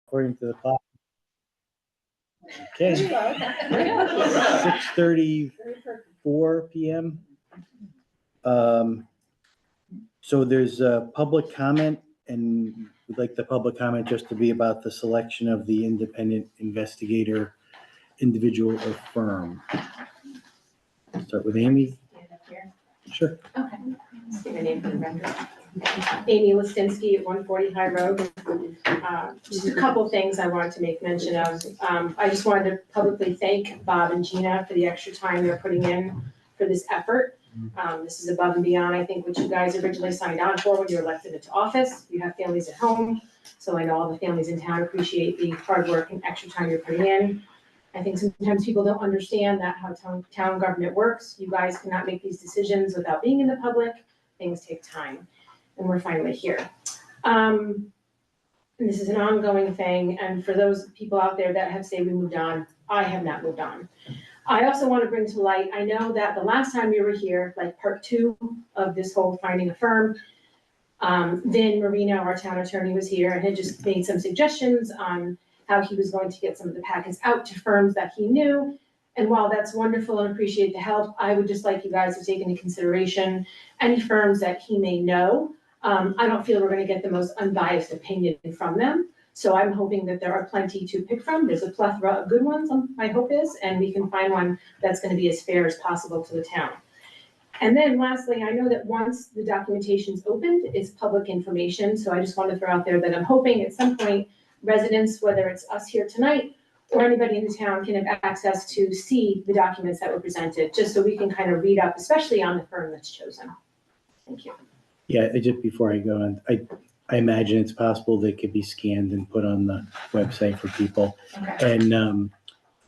according to the clock. Okay. 6:34 p.m. So there's a public comment, and we'd like the public comment just to be about the selection of the independent investigator, individual or firm. Start with Amy. Sure. Okay. State your name for the record. Amy Listinsky at 140 High Road. Just a couple things I wanted to make mention of. I just wanted to publicly thank Bob and Gina for the extra time they're putting in for this effort. This is above and beyond, I think, what you guys originally signed on for when you were elected into office. You have families at home, so I know all the families in town appreciate the hard work and extra time you're putting in. I think sometimes people don't understand that how town government works. You guys cannot make these decisions without being in the public. Things take time, and we're finally here. And this is an ongoing thing, and for those people out there that have said we moved on, I have not moved on. I also want to bring to light, I know that the last time we were here, like part 2 of this whole finding a firm, Vin Marino, our town attorney, was here and had just made some suggestions on how he was going to get some of the packets out to firms that he knew. And while that's wonderful and appreciate the help, I would just like you guys to take into consideration any firms that he may know. I don't feel we're going to get the most unbiased opinion from them. So I'm hoping that there are plenty to pick from. There's a plethora of good ones, my hope is, and we can find one that's going to be as fair as possible to the town. And then lastly, I know that once the documentation's opened, it's public information. So I just want to throw out there that I'm hoping at some point residents, whether it's us here tonight or anybody in the town, can have access to see the documents that were presented, just so we can kind of read up, especially on the firm that's chosen. Thank you. Yeah, just before I go on, I imagine it's possible they could be scanned and put on the website for people. Okay. And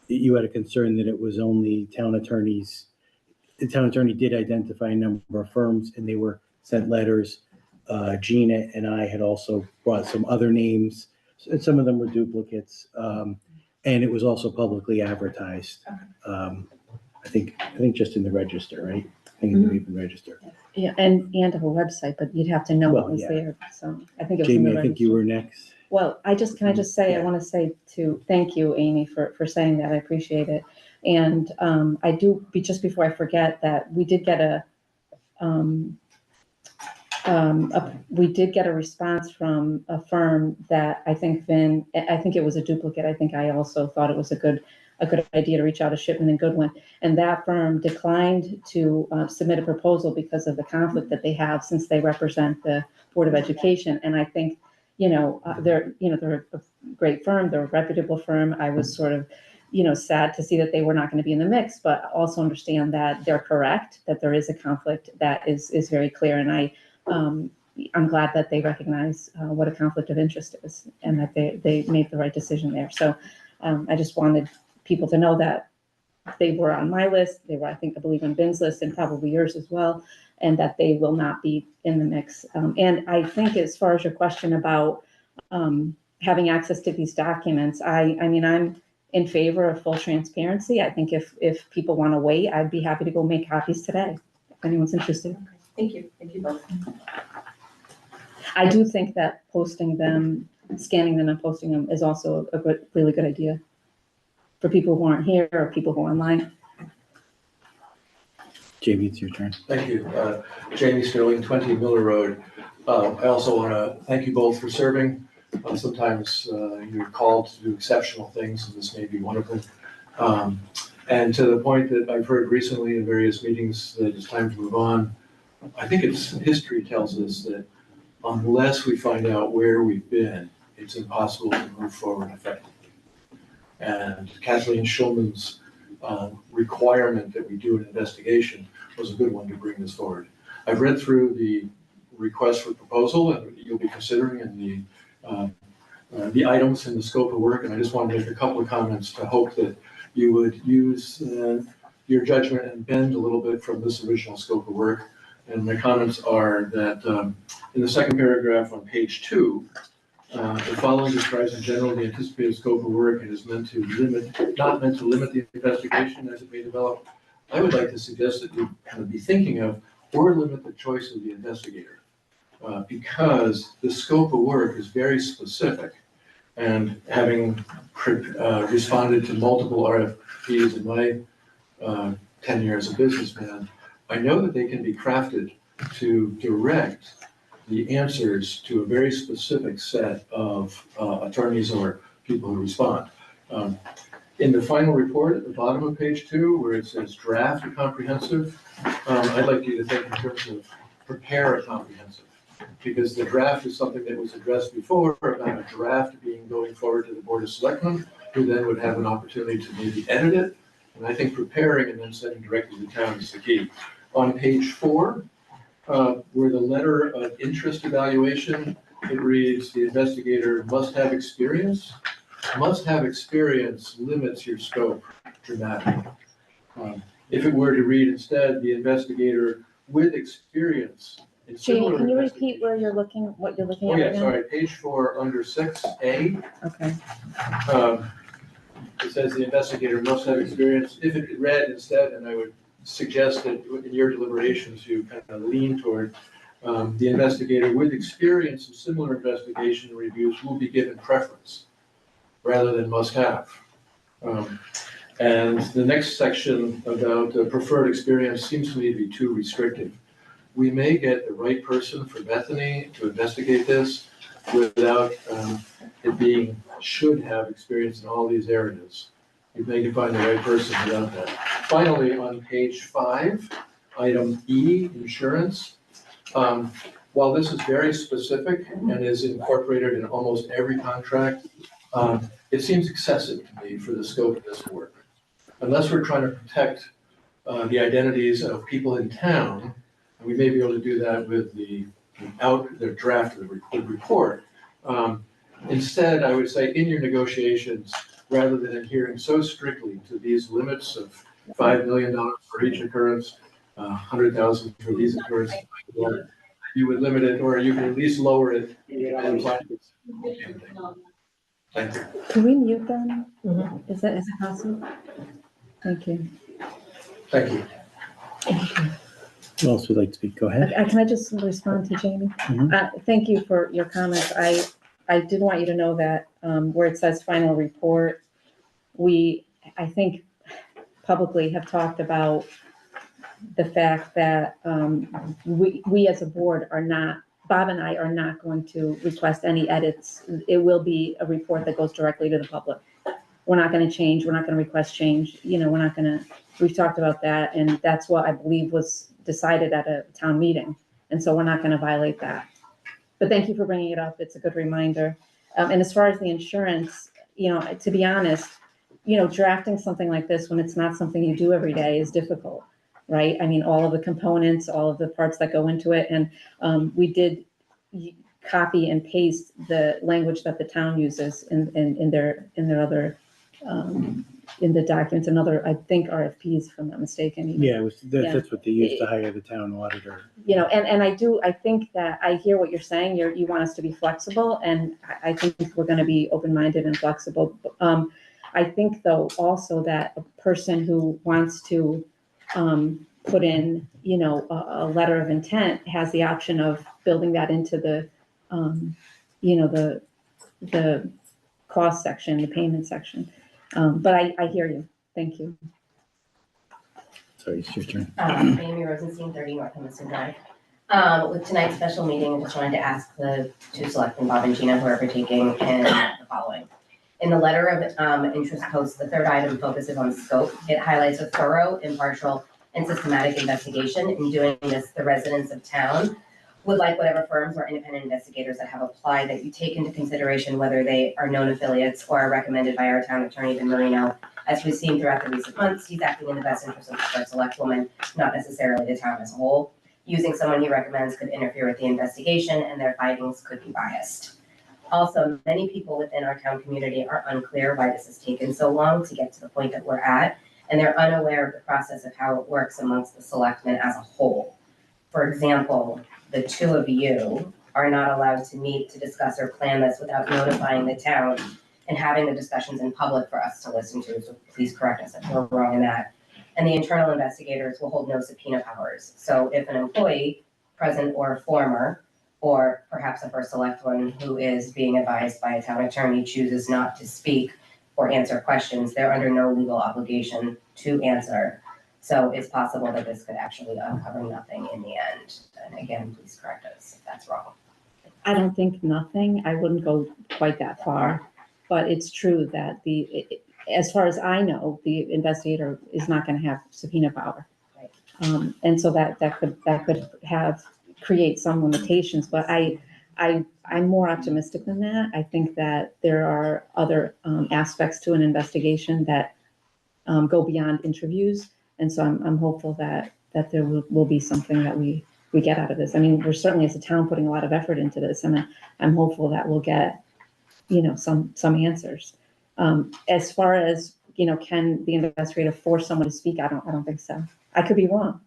you had a concern that it was only town attorneys. The town attorney did identify a number of firms, and they were sent letters. Gina and I had also brought some other names, and some of them were duplicates. And it was also publicly advertised. I think just in the register, right? I think in the Even Register. Yeah, and a website, but you'd have to know what was there. So I think it was in the Jamie, I think you were next. Well, can I just say, I want to say thank you, Amy, for saying that. I appreciate it. And I do, just before I forget, that we did get a response from a firm that I think it was a duplicate. I think I also thought it was a good idea to reach out to Shipman and Goodwin. And that firm declined to submit a proposal because of the conflict that they have, since they represent the Board of Education. And I think, they're a great firm, they're a reputable firm. I was sort of, sad to see that they were not going to be in the mix, but also understand that they're correct, that there is a conflict that is very clear. And I'm glad that they recognize what a conflict of interest is, and that they made the right decision there. So I just wanted people to know that they were on my list. They were, I believe, on Ben's list, and probably yours as well, and that they will not be in the mix. And I think, as far as your question about having access to these documents, I mean, I'm in favor of full transparency. I think if people want to wait, I'd be happy to go make copies today, if anyone's interested. Thank you both. I do think that posting them, scanning them and posting them is also a really good idea for people who aren't here or people who are online. Jamie, it's your turn. Thank you. Jamie Sterling, 20 Miller Road. I also want to thank you both for serving. Sometimes you're called to do exceptional things, and this may be one of them. And to the point that I've heard recently in various meetings that it's time to move on, I think history tells us that unless we find out where we've been, it's impossible to move forward effectively. And Kathleen Schulman's requirement that we do an investigation was a good one to bring this forward. I've read through the request for proposal that you'll be considering and the items in the scope of work, and I just want to make a couple of comments to hope that you would use your judgment and bend a little bit from this original scope of work. And my comments are that in the second paragraph on page 2, the following describes in general the anticipated scope of work and is not meant to limit the investigation as it may develop. I would like to suggest that you kind of be thinking of or limit the choice of the investigator, because the scope of work is very specific And having responded to multiple RFPs in my 10 years as a businessman, I know that they can be crafted to direct the answers to a very specific set of attorneys or people who respond. In the final report at the bottom of page 2, where it says draft a comprehensive, I'd like you to think in terms of prepare a comprehensive, because the draft is something that was addressed before about a draft being going forward to the Board of Selectmen, who then would have an opportunity to maybe edit it. And I think preparing and then sending directly to the town is the key. On page 4, where the letter of interest evaluation, it reads, the investigator must have experience. Must have experience limits your scope dramatically. If it were to read instead, the investigator with experience in Jamie, similar can you repeat investigations. where you're looking, what you're looking Oh, at yeah, right now? sorry, page 4, under 6A. Okay, It says the investigator must have experience. If it read instead, and I would suggest that in your deliberations, you kind of lean toward the investigator with experience in similar investigation reviews will be given preference rather than must have. And the next section about preferred experience seems to me to be too restrictive. We may get the right person for Bethany to investigate this without it being should have experience in all these areas. You may find the right person without that. Finally, on page 5, item E, insurance. While this is very specific and is incorporated in almost every contract, it seems excessive to me for the scope of this work. Unless we're trying to protect the identities of people in town, and we may be able to do that with the draft of the report. Instead, I would say in your negotiations, rather than adhering so strictly to these limits of $5 million for each occurrence, 100,000 for these occurrences, you would limit it, or you can at least lower it. Thank you. can we mute them? Is it possible? Thank you. Thank you. Who else would like to speak? Go ahead. Can I just respond to Jamie? Mhm. Thank you for your comments. I did want you to know that where it says final report, I think publicly have talked about the fact that we as a board are not, Bob and I are not going to request any edits. It will be a report that goes directly to the public. We're not going to change. We're not going to request change. We're not going to, we've talked about that. And that's what I believe was decided at a town meeting. And so we're not going to violate that. But thank you for bringing it up. It's a good reminder. And as far as the insurance, to be honest, drafting something like this when it's not something you do every day is difficult, right? I mean, all of the components, all of the parts that go into it. And we did copy and paste the language that the town uses in their other, in the documents, and other, I think, RFPs, if I'm not mistaken. Even. Yeah, that's what they used to hire the town auditor. And I think that I hear what you're saying. You want us to be flexible, and I think we're going to be open-minded and flexible. I think, though, also that a person who wants to put in, a letter of intent has the option of building that into the, the cost section, the payment section. But I hear you. Thank you. Sorry, it's your turn. Amy Rosenstein, 30 North Hempstead Drive. With tonight's special meeting, I just wanted to ask the two selectmen, Bob and Gina, who are partaking, in the following. In the letter of interest post, the third item focuses on scope. It highlights a thorough, impartial, and systematic investigation. In doing this, the residents of town would like whatever firms or independent investigators that have applied that you take into consideration whether they are known affiliates or are recommended by our town attorney, Ben Marino. As we've seen throughout the recent months, he's acting in the best interest of the first select woman, not necessarily the town as a whole. Using someone he recommends could interfere with the investigation, and their findings could be biased. Also, many people within our town community are unclear why this has taken so long to get to the point that we're at, and they're unaware of the process of how it works amongst the selectmen as a whole. For example, the two of you are not allowed to meet to discuss or plan this without notifying the town and having the discussions in public for us to listen to, so please correct us if we're wrong in that. And the internal investigators will hold no subpoena powers. So if an employee, present or former, or perhaps a first selectman who is being advised by a town attorney chooses not to speak or answer questions, they're under no legal obligation to answer. So it's possible that this could actually uncover nothing in the end. And again, please correct us if that's wrong. I don't think nothing, I wouldn't go quite that far, but it's true that as far as I know, the investigator is not gonna have subpoena power. Right. And so that could create some limitations, but I'm more optimistic than that. I think that there are other aspects to an investigation that go beyond interviews. And so I'm hopeful that there will be something that we get out of this. I mean, we're certainly as a town putting a lot of effort into this, and I'm hopeful that we'll get, some answers. As far as, can the investigator force someone to speak? I don't think so. I could be wrong.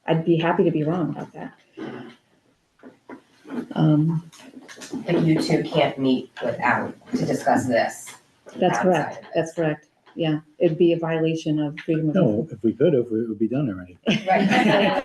I'd be happy to be wrong about that. But you two can't meet to discuss this. That's outside correct. of this. That's correct. Yeah, it'd be a violation of freedom of. No, if we could have, it would be done already. Right. Yeah.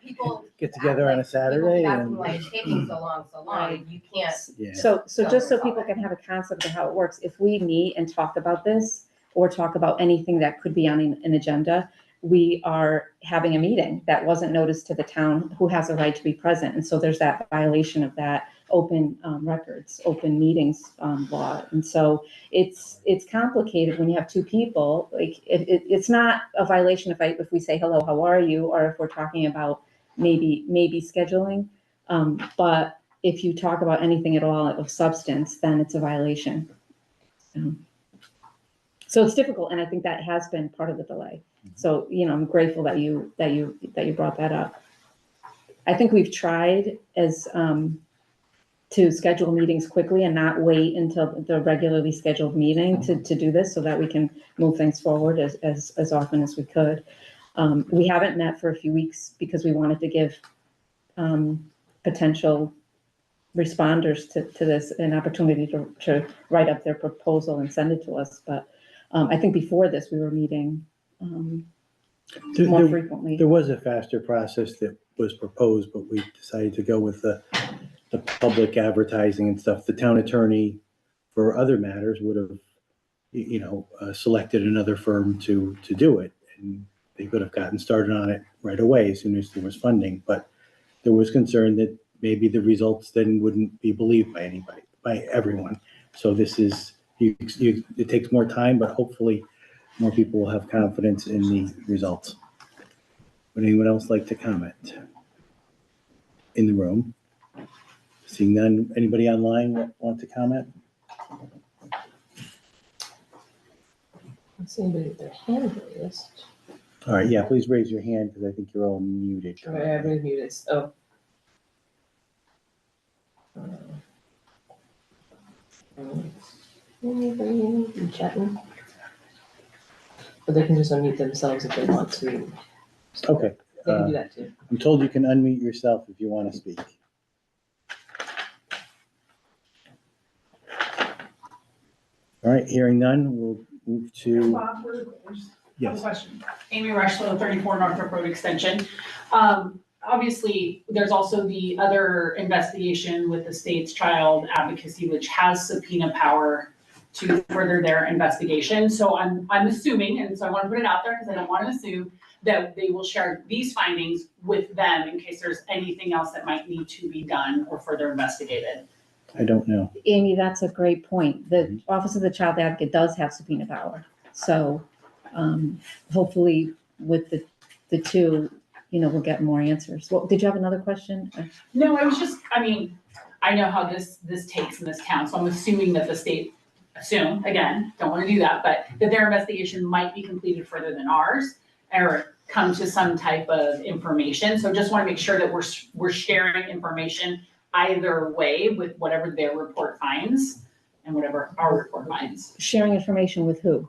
People. Get together on a Saturday People and. like, it's taking so long, you can't. Yeah. So just so people can have a concept of how it works, if we meet and talk about this or talk about anything that could be on an agenda, we are having a meeting that wasn't noticed to the town who has a right to be present. And so there's that violation of that open records, open meetings law. And so it's complicated when you have two people. Like it's not a violation if we say, hello, how are you? Or if we're talking about maybe scheduling. But if you talk about anything at all of substance, then it's a violation. So it's difficult, and I think that has been part of the delay. So, I'm grateful that you brought that up. I think we've tried to schedule meetings quickly and not wait until the regularly scheduled meeting to do this so that we can move things forward as often as we could. We haven't met for a few weeks because we wanted to give potential responders to this an opportunity to write up their proposal and send it to us. But I think before this, we were meeting more frequently. There was a faster process that was proposed, but we decided to go with the public advertising and stuff. The town attorney for other matters would have, selected another firm to do it. And they could have gotten started on it right away as soon as there was funding. But there was concern that maybe the results then wouldn't be believed by everyone. So this is, it takes more time, but hopefully more people will have confidence in the results. Would anyone else like to comment in the room? Seeing none, anybody online want to comment? Let's see anybody with their hand raised. All right, yeah, please raise your hand because I think you're all muted. All right, everybody's muted. Oh. Anybody chatting? But they can just unmute themselves if they want to. Okay. They can do that too. I'm told you can unmute yourself if you want to speak. All right, hearing none, we'll move to, Bob, really quick, I just have a yes. question. Amy Rushlow, 34 Northrop Road Extension. Obviously, there's also the other investigation with the state's child advocacy, which has subpoena power to further their investigation. So I'm assuming, and so I want to put it out there because I don't want to assume, that they will share these findings with them in case there's anything else that might need to be done or further investigated. I don't know. Amy, that's a great point. The Office of the Child Advocate does have subpoena power. So hopefully with the two, we'll get more answers. Well, did you have another question? No, I was just, I know how this takes in this town, so I'm assuming that the state, again, don't want to do that, but that their investigation might be completed further than ours or come to some type of information. So just want to make sure that we're sharing information either way with whatever their report finds and whatever our report finds. Sharing information with who?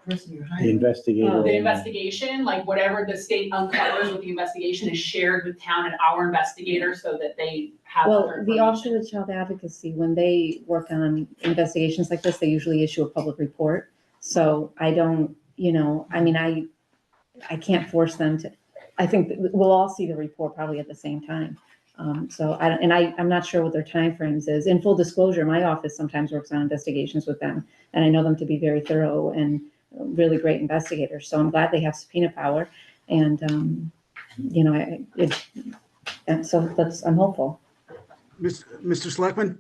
The investigator. The investigation, like whatever the state uncovers with the investigation is shared with town and our investigator so that they have Well, other the Office information. of the Child Advocacy, when they work on investigations like this, they usually issue a public report. So I don't, I can't force them to. I think that we'll all see the report probably at the same time. So I'm not sure what their timeframes is. In full disclosure, my office sometimes works on investigations with them, and I know them to be very thorough and really great investigators. So I'm glad they have subpoena power, and and so I'm hopeful. Mr. Selectman,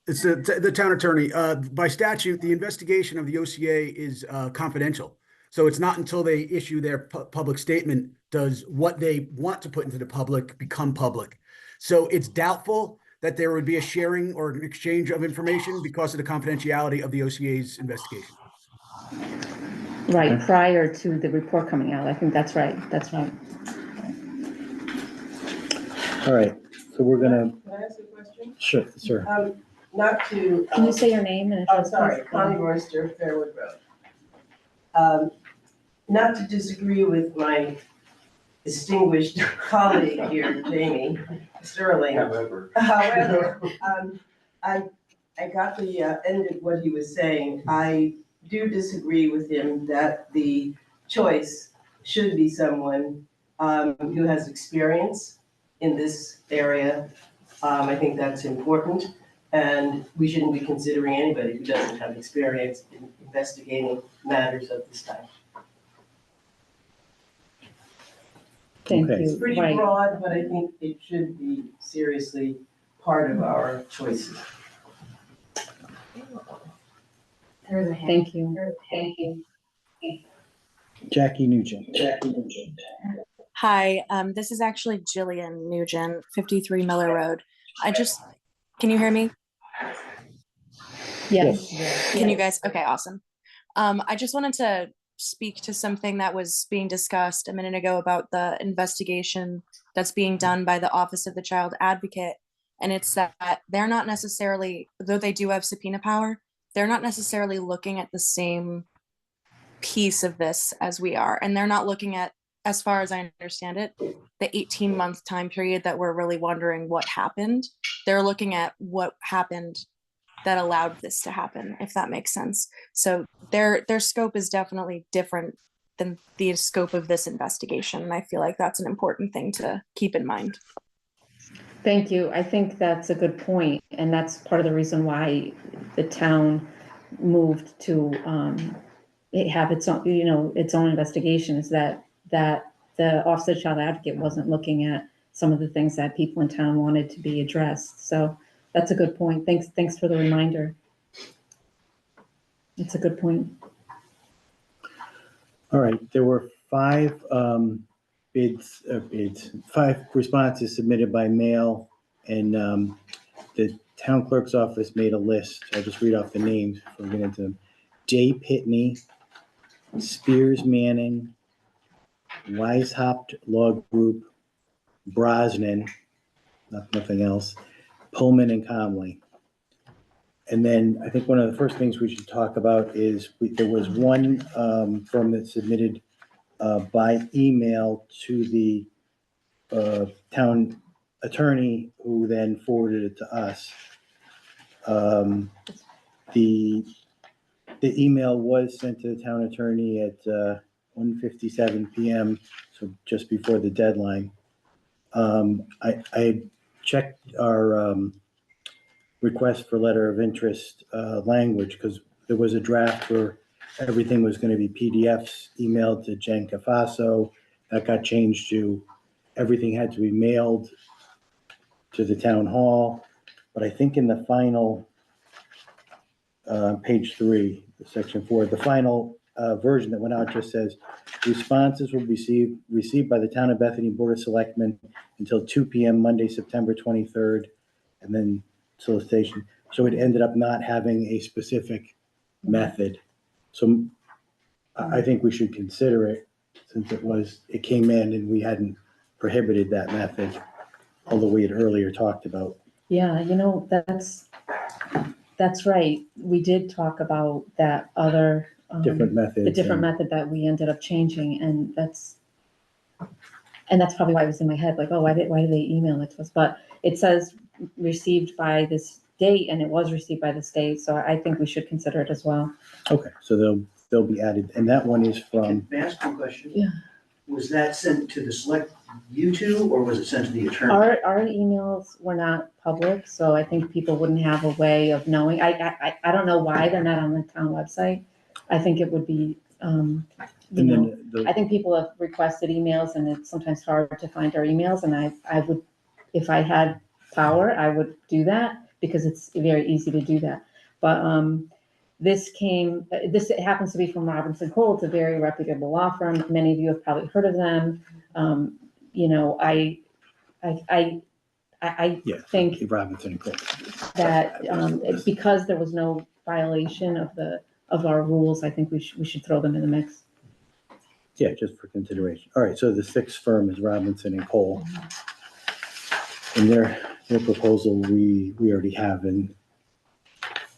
it's the town attorney. By statute, the investigation of the OCA is confidential. So it's not until they issue their public statement does what they want to put into the public become public. So it's doubtful that there would be a sharing or an exchange of information because of the confidentiality of the OCA's investigation. Right, prior to the report coming out. I think that's right. That's right. All right, so we're gonna, Can I ask a question? sure, sir. Not to. Can you say your name and Oh, address? sorry, please? Connie Royster, Fairwood Road. Not to disagree with my distinguished colleague here, Jamie Sterling. However. However, I got the end of what he was saying. I do disagree with him that the choice should be someone who has experience in this area. I think that's important, and we shouldn't be considering anybody who doesn't have experience in investigating matters of this type. Thank Okay. you. It's pretty Right. broad, but I think it should be seriously part of our choices. There's a hand. Thank you. Thank you. Jackie Nugent. Hi, this is actually Jillian Nugent, 53 Miller Road. Can you hear me? Yes. Can you guys? Okay, awesome. I just wanted to speak to something that was being discussed a minute ago about the investigation that's being done by the Office of the Child Advocate. And it's that they're not necessarily, though they do have subpoena power, they're not necessarily looking at the same piece of this as we are. And they're not looking at, as far as I understand it, the 18-month time period that we're really wondering what happened. They're looking at what happened that allowed this to happen, if that makes sense. So their scope is definitely different than the scope of this investigation. And I feel like that's an important thing to keep in mind. Thank you. I think that's a good point, and that's part of the reason why the town moved to have its own, its own investigation, is that the Office of Child Advocate wasn't looking at some of the things that people in town wanted to be addressed. So that's a good point. Thanks for the reminder. It's a good point. All right, there were five five responses submitted by mail, and the town clerk's office made a list. I'll just read off the names before we get into them. Jay Pitney, Spears Manning, Weishaupт Law Group, Brosnan, nothing else, Pullman and Comley. And then I think one of the first things we should talk about is there was one firm that submitted by email to the town attorney, who then forwarded it to us. The email was sent to the town attorney at 1:57 p.m., so just before the deadline. I checked our request for letter of interest language, because there was a draft where everything was going to be PDFs emailed to Jen Cafaso. That got changed to everything had to be mailed to the town hall. But I think in the final page 3, section 4, the final version that went out just says responses will be received by the Town of Bethany Board of Selectmen until 2 p.m. Monday, September 23rd, and then solicitation. So it ended up not having a specific method. So I think we should consider it, since it came in and we hadn't prohibited that method, although we had earlier talked about. Yeah, that's right. We did talk about that other Different methods. the different method that we ended up changing, and that's probably why it was in my head, like, oh, why did they email it to us? But it says received by this date, and it was received by this date, so I think we should consider it as well. Okay, so they'll be added, and that one is from. May I ask you a question? Yeah. was that sent to the select you two, or was it sent to the attorney? Our emails were not public, so I think people wouldn't have a way of knowing. I don't know why they're not on the town website. I think it would be, you And know, then I think people have requested emails and it's sometimes hard to find our emails, and I would, if I had power, I would do that because it's very easy to do that. But, this happens to be from Robinson Cole. It's a very reputable law firm. Many of you have probably heard of them. You know, I yeah, think Robinson and Cole. that, because there was no violation of our rules, I think we should throw them in the mix. Yeah, just for consideration. All right, so the sixth firm is Robinson and Cole. And their proposal, we already have in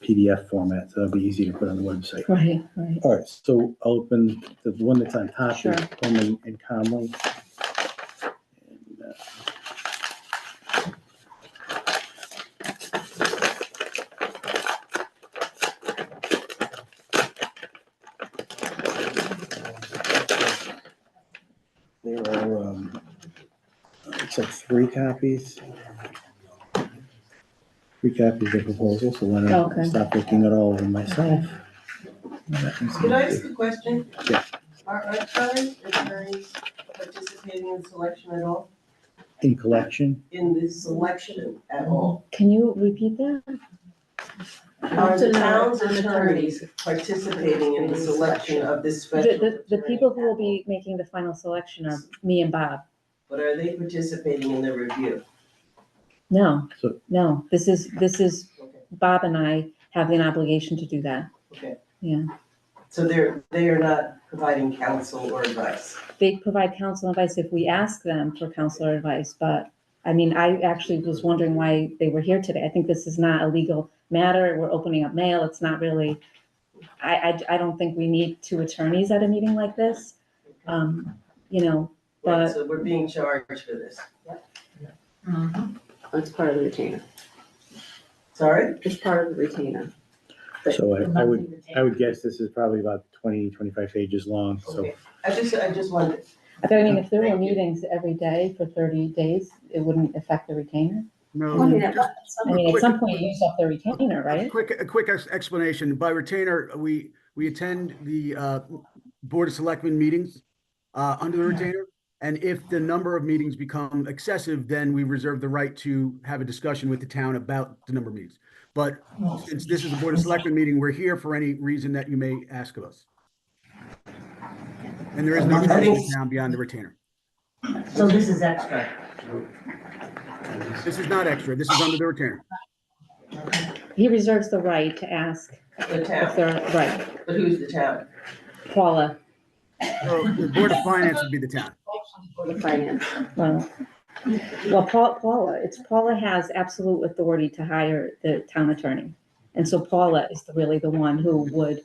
PDF format, so that'll be easy to put on the website. Right, right. All right, so I'll open the one that's on top, Sure. is Pullman and Conley. And, there are, it's like three copies of the proposal, so why don't I Okay. stop looking at all of them myself? Could I ask a question? Yeah. Are current attorneys participating in selection at all? In collection, In this selection at all? Can you repeat that? Are the town's attorneys participating in the selection of this special The attorney people who will at be making the final selection are me and Bob. all? But are they participating in the review? No, So- no, this is, Okay, Bob and I have an obligation to do that. okay. Yeah. So they are not providing counsel or advice? They provide counsel advice if we ask them for counsel or advice, but I mean, I actually was wondering why they were here today. I think this is not a legal matter. We're opening up mail. It's not really, I don't think we need two attorneys at a meeting like this. You know, Right, but so we're being charged for this. That's part of the retainer. Sorry? It's part of the retainer. so I would guess this is probably about 20, 25 pages long, so. Okay. I just wanted, but I mean, if there were Thank you. meetings every day for 30 days, it wouldn't affect the retainer. No, I mean, at some point you use up the retainer, right? a quick explanation. By retainer, we attend the Board of Selectmen meetings under the retainer. And if the number of meetings become excessive, then we reserve the right to have a discussion with the town about the number of meetings. But since this is a Board of Selectmen meeting, we're here for any reason that you may ask of us. And there is no charge to the town beyond the retainer. So this is extra. This is not extra. This is under the retainer. He reserves the right to ask the if town, they're, right, but who's the town? Paula, So the Board of Finance would be the town. For the finance. well, Paula has absolute authority to hire the town attorney. And so Paula is really the one who would,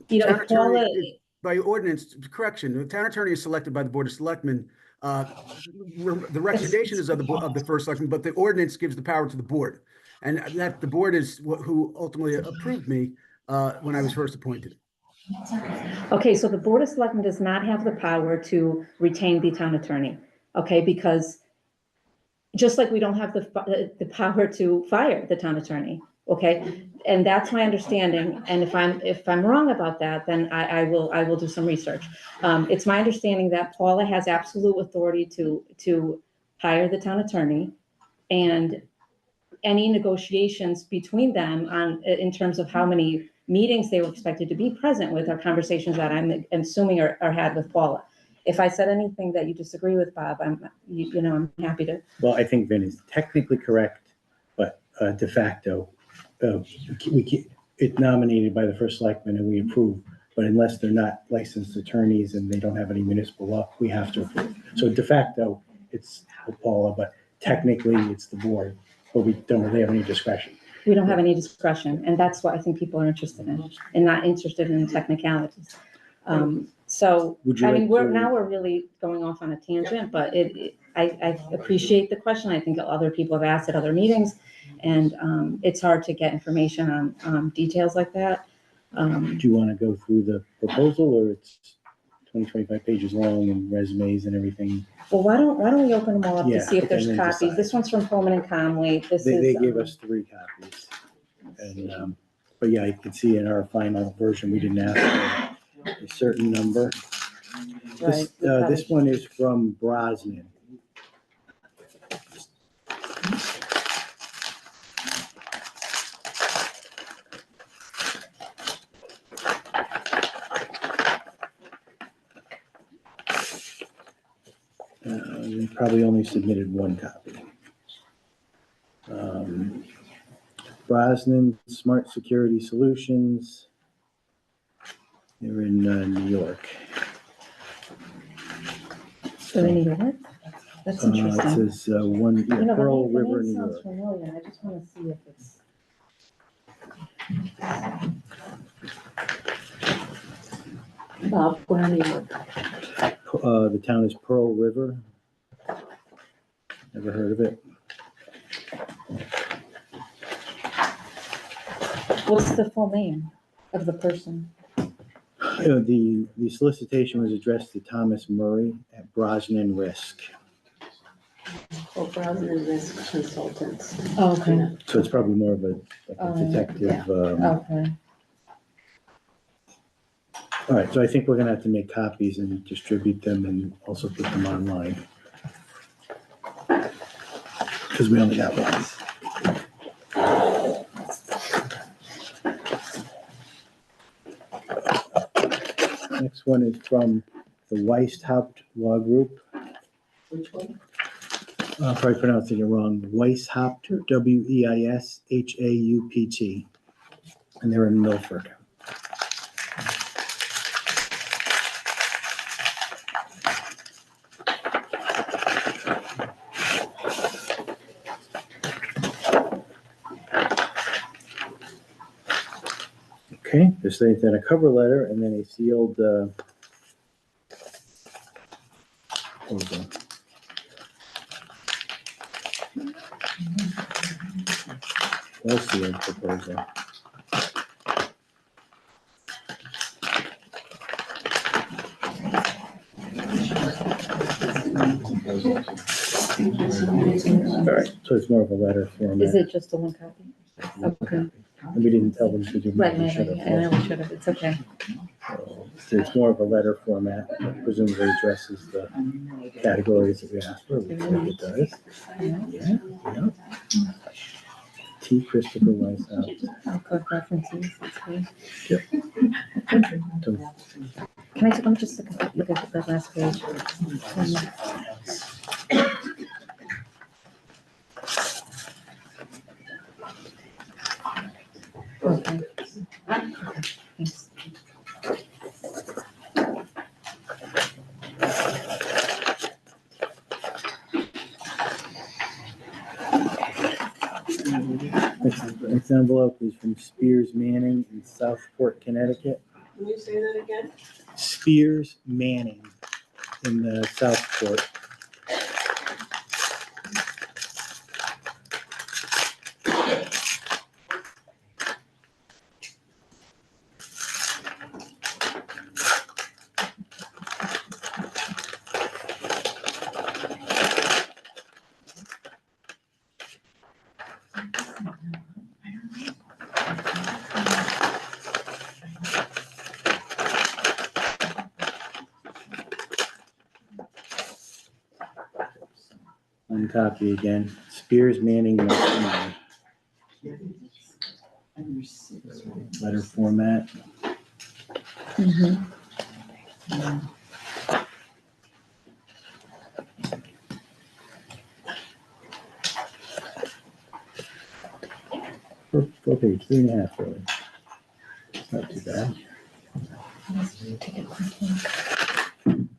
you know, Town if Paula, attorney is- By ordinance, correction, the town attorney is selected by the Board of Selectmen. The recommendation is of the first selectman, but the ordinance gives the power to the board. And that the board is who ultimately approved me when I was first appointed. okay, so the Board of Selectmen does not have the power to retain the town attorney, okay? Because just like we don't have the power to fire the town attorney, okay? And that's my understanding, and if I'm wrong about that, then I will do some research. It's my understanding that Paula has absolute authority to hire the town attorney, and any negotiations between them in terms of how many meetings they were expected to be present with are conversations that I'm assuming are had with Paula. If I said anything that you disagree with, Bob, I'm happy to. Well, I think Vin is technically correct, but de facto, it's nominated by the first selectman and we approve. But unless they're not licensed attorneys and they don't have any municipal law, we have to approve. So de facto, it's Paula, but technically it's the board, but we don't really have any discretion. We don't have any discretion, and that's what I think people are interested in, and not interested in technicalities. So, Would you I mean, like to- we're really going off on a tangent, but I appreciate the question. I think other people have asked at other meetings, and it's hard to get information on details like that. Do you want to go through the proposal or it's 25 pages long and resumes and everything. Well, why don't we open them all up to Yeah, see if there's and then copies? decide. This one's from Coleman and Conley. This They is. gave us 3 copies. And, but yeah, you can see in our final version, we didn't ask for a certain number. Right. This one is from Brosnan. We probably only submitted 1 copy. Brosnan Smart Security Solutions. They're in New York. So in New York? That's It interesting. says one, You know, Pearl the River, name New sounds York. familiar. I just want to see if it's. Bob, where are you? The town is Pearl River. Never heard of it. What's the full name of the person? The solicitation was addressed to Thomas Murray at Brosnan Risk. Oh, Brosnan Risk Consultants. Oh, okay. So it's probably more of a detective. yeah. Okay. All right, so I think we're gonna have to make copies and distribute them and also put them online. Because we only got one. Next one is from the Weishaupt Law Group. Which one? I'm probably pronouncing it wrong. Weishaupt, Weishaupt. And they're in Milford. Okay, just they sent a cover letter and then a sealed, proposal. Well sealed proposal. All right, so it's more of a letter format. Is it just a 1 copy? Okay. And we didn't tell them to do. Right, We right, should right. have. I know we should have. It's okay. So it's more of a letter format, presumably addresses the categories that we asked for, which it does. Yeah. T. Christopher Weishaupt. I'll click references. That's good. Yep. So Can I, let me just look at the last page. Okay. Thanks. Next envelope is from Spears Manning in Southport, Connecticut. Can you say that again? Spears Manning in the Southport. Uncopy again. Spears Manning. Letter format. Mhm. Full page, 3.5 really. It's not too bad. Take a quick look.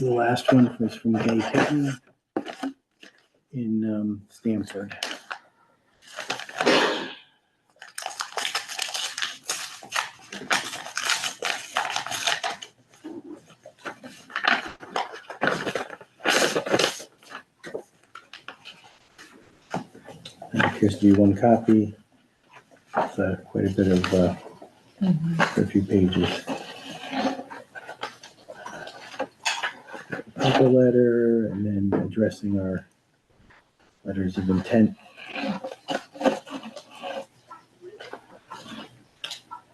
The last one was from Gay Kitten in Stamford. There appears to be one copy. It's quite a bit of, a few pages. Cover letter, and then addressing our letters of intent.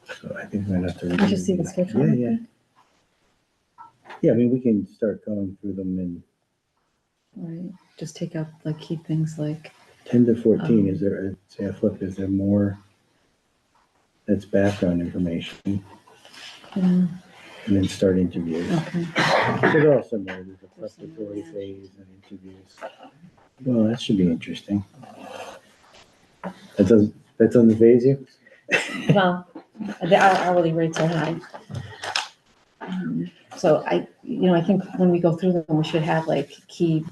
So I think I'm gonna have to. Did you see the schedule? Yeah. Yeah, I mean, we can start going through them in Right, just take out like key things like, 10 to 14. Is there, say I flip, is there more? That's background information, yeah, and then start interviews. okay. So they're all similar. There's a preparatory phase and interviews. Well, that should be interesting. That doesn't faze you? Well, the hourly rates are high. So I think when we go through them, we should have like key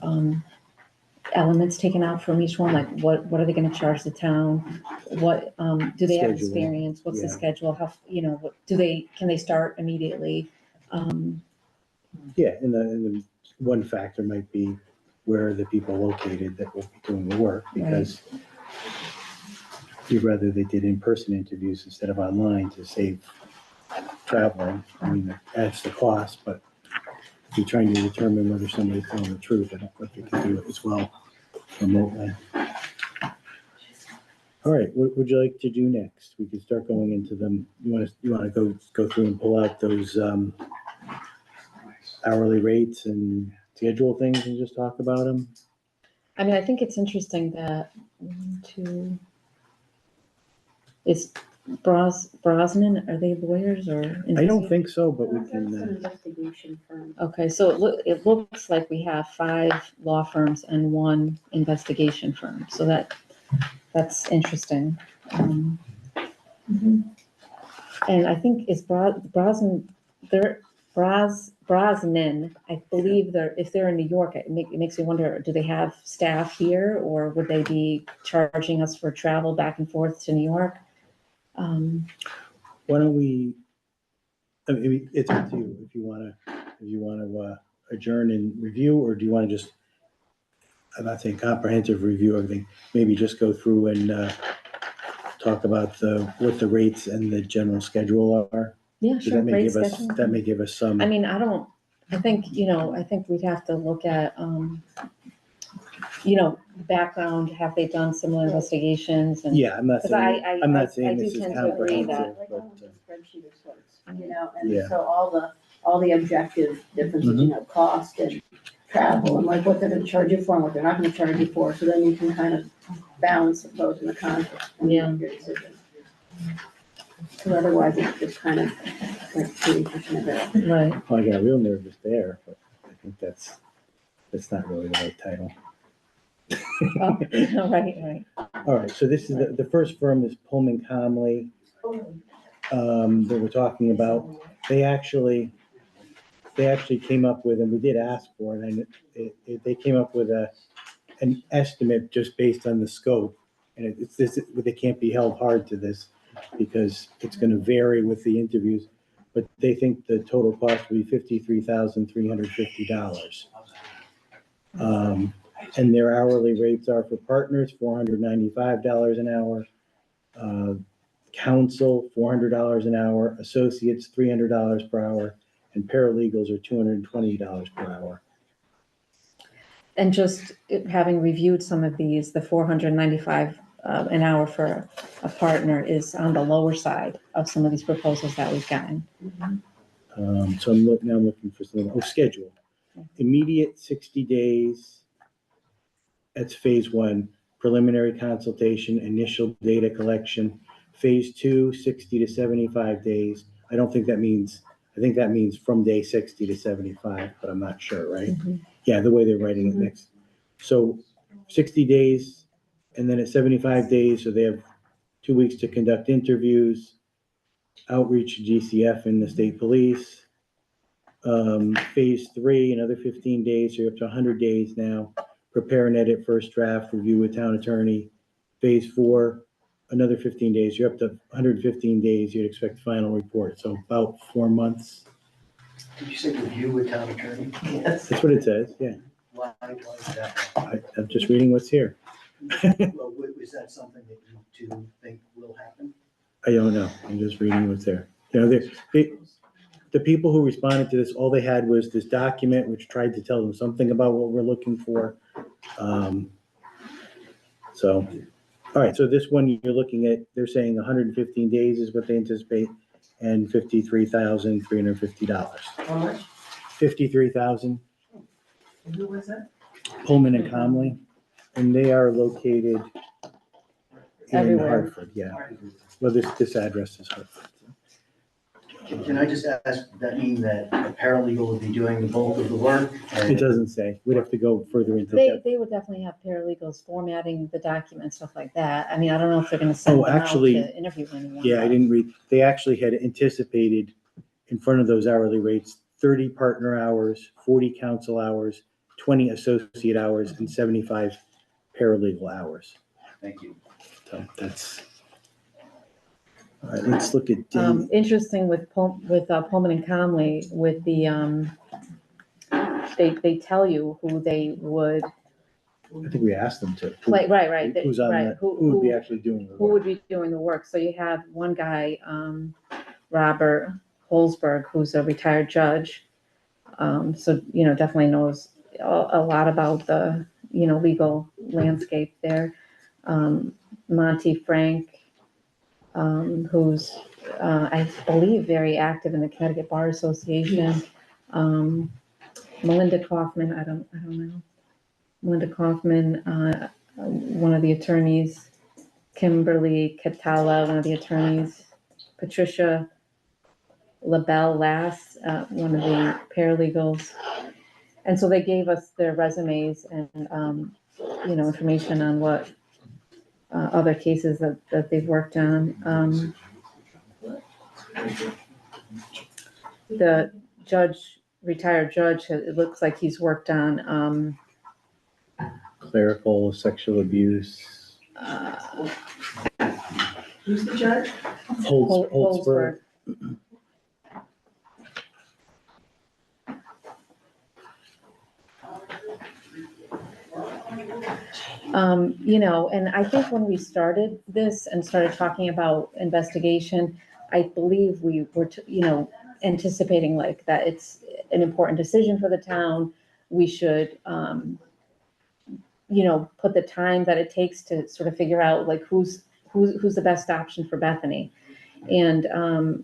elements taken out from each one, like what are they gonna charge the town? What, do they have Schedule. experience? What's the Yeah. schedule? How, what, can they start immediately? Yeah, and the one factor might be where are the people located that will be doing the work, because you'd rather they did in-person interviews instead of online to save traveling. I mean, it adds the cost, but if you're trying to determine whether somebody's telling the truth, I don't think you can do it as well remotely. All right, what would you like to do next? We could start going into them. You want to go through and pull out those hourly rates and schedule things and just talk about them? I mean, I think it's interesting that is Brosnan, are they lawyers or? I don't think so, but we That's can, an investigation firm. Okay, so it looks like we have 5 law firms and 1 investigation firm, so that's interesting. And I think is Brosnan, Brosnan, I believe if they're in New York, it makes me wonder, do they have staff here, or would they be charging us for travel back and forth to New York? why don't we, I mean, it's up to you if you want to adjourn and review, or do you want to just, I'm not saying comprehensive review everything, maybe just go through and talk about what the rates and the general schedule are? Yeah, Because sure. that may give us some. I mean, I think we'd have to look at, background, have they done similar investigations? And Yeah, I'm not saying, I'm I not saying do this is tend to agree that, comprehensive, but, Spreadsheet of sorts, and Yeah. so all the objective differences, cost and travel, and like what they're gonna charge you for and what they're not gonna charge you for, so then you can kind of balance the pros and the cons and Yeah. make your decision. Because otherwise it's just kind of like shooting fish in a barrel. right, well, I got real nervous there, but I think that's not really the right title. oh, right. All right, so this is the first firm is Pullman Comley, that we're talking about. They actually came up with, and we did ask for it, and they came up with an estimate just based on the scope. And it's this, they can't be held hard to this because it's gonna vary with the interviews, but they think the total cost will be $53,350. And their hourly rates are for partners, $495 an hour, counsel, $400 an hour, associates, $300 per hour, and paralegals are $220 per hour. And just having reviewed some of these, the 495 an hour for a partner is on the lower side of some of these proposals that we've gotten. So I'm looking for some, schedule. Immediate 60 days. That's phase 1, preliminary consultation, initial data collection. Phase 2, 60 to 75 days. I think that means from day 60 to 75, but I'm not sure, right? Yeah, the way they're writing it next. So 60 days, and then at 75 days, so they have 2 weeks to conduct interviews, outreach to GCF and the state police, Phase 3, another 15 days, so you're up to 100 days now. Prepare and edit first draft, review with town attorney. Phase 4, another 15 days, you're up to 115 days, you'd expect final report, so about 4 months. Did you say review with town attorney? Yes. That's what it says, yeah. Why is that? I'm just reading what's here. Well, is that something that you two think will happen? I don't know, I'm just reading what's there. You know, the people who responded to this, all they had was this document which tried to tell them something about what we're looking for. So, all right, so this one you're looking at, they're saying 115 days is what they anticipate and $53,350. How much? 53,000, And who was that? Pullman and Comley, and they are located in Everywhere. Hartford, yeah. Well, this address is Hartford. Can I just ask, does that mean that a paralegal would be doing the bulk of the work? It doesn't say, we'd have to go further into They, depth. they would definitely have paralegals formatting the documents, stuff like that. I mean, I don't know if they're gonna send them out actually, to interview anyone. Yeah, I didn't read, they actually had anticipated in front of those hourly rates, 30 partner hours, 40 council hours, 20 associate hours, and 75 paralegal hours. Thank you. So that's, all right, let's look at, Interesting with Pullman and Conley, with the, they tell you who they would I think we asked them to. play, right, Who's on right, that, who would be actually doing the who work? would be doing the work. So you have one guy, Robert Holzberg, who's a retired judge. So, you know, definitely knows a lot about the, you know, legal landscape there. Monty Frank, who's, I believe, very active in the Connecticut Bar Association. Melinda Kaufman, I don't know. Melinda Kaufman, one of the attorneys. Kimberly Catala, one of the attorneys. Patricia LaBelle Lass, one of the paralegals. And so they gave us their resumes and, you know, information on what other cases that they've worked on. The retired judge, it looks like he's worked on, Clerical, sexual abuse. Who's the judge? Holzberg. You know, and I think when we started this and started talking about investigation, I believe we were, you know, anticipating like that it's an important decision for the town. We should, you know, put the time that it takes to sort of figure out like who's the best option for Bethany. And,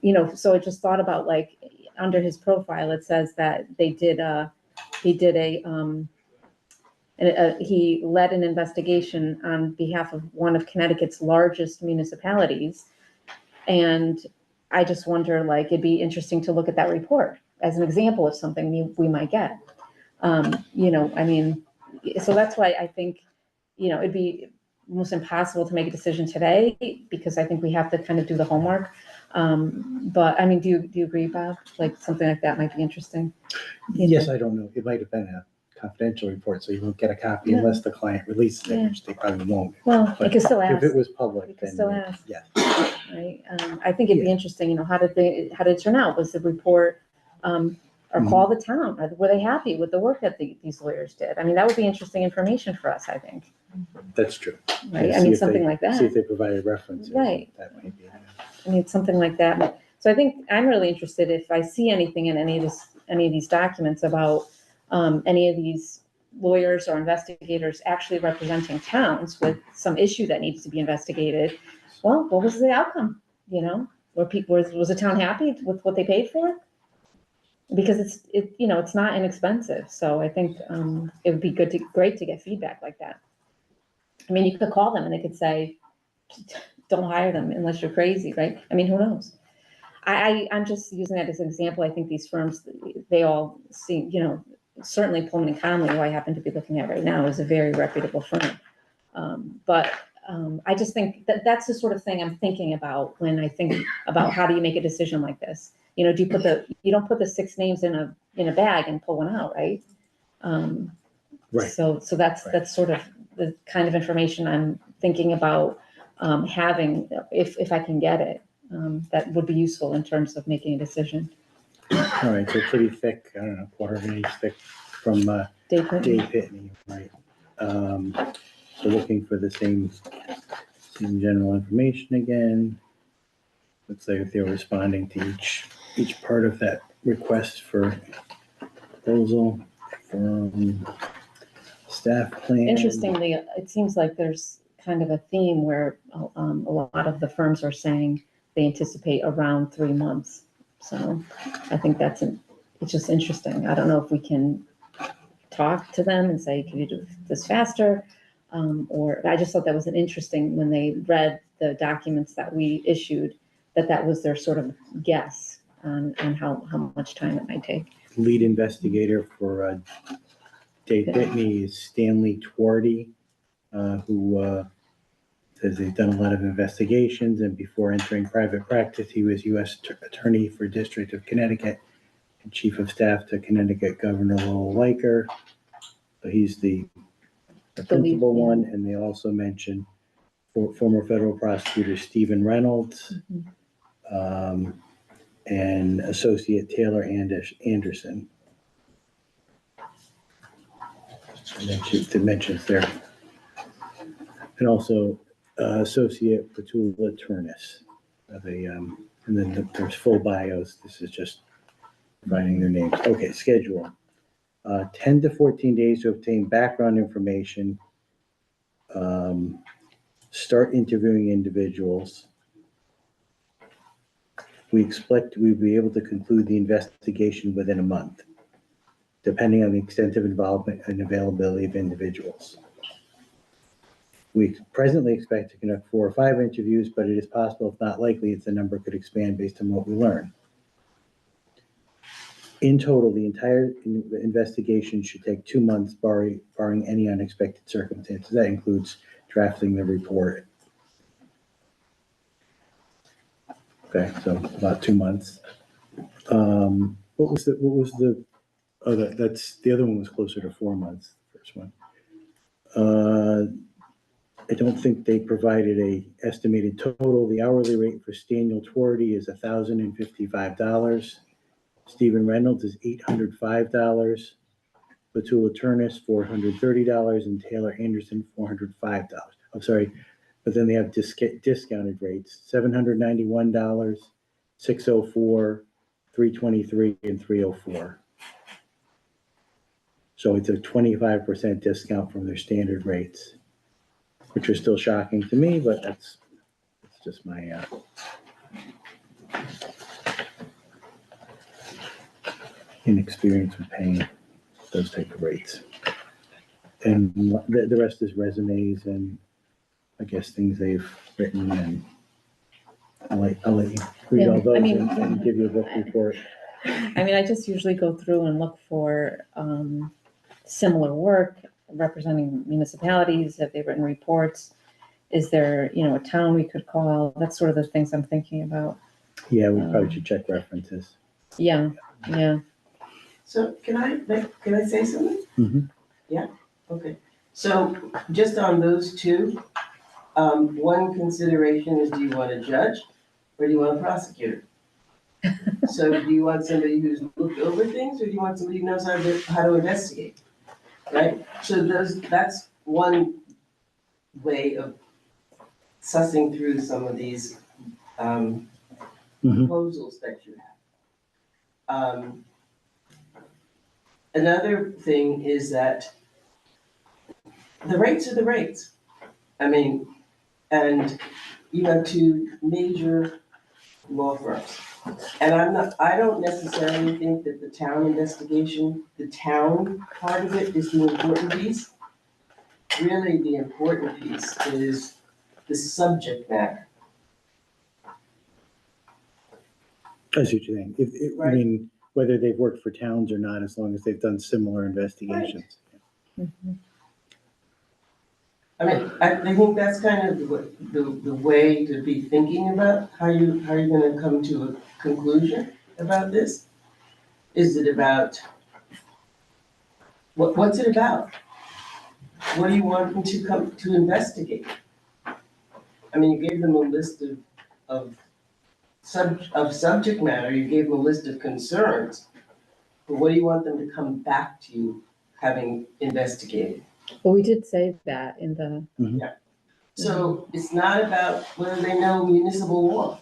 you know, so I just thought about like, under his profile, it says that he led an investigation on behalf of one of Connecticut's largest municipalities. And I just wonder, like, it'd be interesting to look at that report as an example of something we might get. You know, I mean, so that's why I think, you know, it'd be almost impossible to make a decision today, because I think we have to kind of do the homework. But I mean, do you agree, Bob? Like something like that might be interesting. Yes, I don't know. It might have been a confidential report, so you won't get a copy unless the client releases it, which they probably won't. Well, you can still If ask, it was public, you can then, still ask. yeah. Right? I think it'd be interesting, you know, how did it turn out? Was the report, or call the town? Were they happy with the work that these lawyers did? I mean, that would be interesting information for us, I think. That's true. Right? Yeah, I see mean, if something they- like that. See if they provided references. Right. That might be. I mean, something like that. So I think I'm really interested if I see anything in any of these documents about any of these lawyers or investigators actually representing towns with some issue that needs to be investigated. Well, what was the outcome? You know, was the town happy with what they paid for? Because you know, it's not inexpensive. So I think it would be great to get feedback like that. I mean, you could call them and they could say, don't hire them unless you're crazy, right? I mean, who knows? I'm just using that as an example. I think these firms, they all seem, you know, certainly Pullman and Conley, who I happen to be looking at right now, is a very reputable firm. But I just think that's the sort of thing I'm thinking about when I think about how do you make a decision like this? You know, you don't put the 6 names in a in a bag and pull one out, right? Right. So that's sort of the kind of information I'm thinking about having, if I can get it. That would be useful in terms of making a decision. All right, so pretty thick, I don't know, quarter of an inch thick from Dave Whitney? Dave Pitney, right? So looking for the same general information again. Looks like they're responding to each part of that request for proposal from staff plan. Interestingly, it seems like there's kind of a theme where a lot of the firms are saying they anticipate around 3 months. So I think it's just interesting. I don't know if we can talk to them and say, can you do this faster? Or I just thought that was an interesting, when they read the documents that we issued, that was their sort of guess on how much time it might take. Lead investigator for Dave Pitney is Stanley Twardy, who says they've done a lot of investigations, and before entering private practice, he was U.S. Attorney for District of Connecticut and Chief of Staff to Connecticut Governor Lowell Weicker. So he's the principal one, and they also mention former federal prosecutor Stephen Reynolds, and Associate Taylor Anderson. And then she mentions there. And also Associate Petula Turnus. And then there's full bios. This is just providing their names. Okay, schedule. 10 to 14 days to obtain background information. Start interviewing individuals. We expect we'll be able to conclude the investigation within a month, depending on the extent of involvement and availability of individuals. We presently expect to conduct 4 or 5 interviews, but it is possible, if not likely, that the number could expand based on what we learn. In total, the entire investigation should take 2 months, barring any unexpected circumstances. That includes drafting the report. Okay, so about 2 months. What was the, oh, that's, the other one was closer to 4 months, the first one. I don't think they provided a estimated total. The hourly rate for Stanley Twardy is $1,055. Stephen Reynolds is $805. Petula Turnus, $430, and Taylor Anderson, $405. I'm sorry, but then they have discounted rates: $791, $604, $323, and $304. So it's a 25% discount from their standard rates, which are still shocking to me, but it's just my inexperience with paying those type of rates. And the rest is resumes and I guess things they've written, and I'll let you read all those and give you a book report. I mean, I just usually go through and look for similar work representing municipalities. Have they written reports? Is there, a town we could call? That's sort of the things I'm thinking about. Yeah, we probably should check references. Yeah. So can I say something? Mm-hmm. Yeah, okay. So just on those two, one consideration is, do you want a judge or do you want a prosecutor? So do you want somebody who's looked over things, or do you want somebody who knows how to investigate? Right? So that's one way of sussing through some of these proposals that you have. Another thing is that the rates are the rates. I mean, and you have 2 major law firms. And I don't necessarily think that the town investigation, the town part of it is the important piece. Really, the important piece is the subject matter. I see what you're saying. I mean, whether they've worked for towns or not, as long as they've done similar investigations. Right. I mean, I think that's kind of the way to be thinking about how you're gonna come to a conclusion about this. Is it about, what's it about? What do you want them to come to investigate? I mean, you gave them a list of subject matter, you gave them a list of concerns, but what do you want them to come back to you having investigated? Well, we did say that in the, So it's not about whether they know municipal law.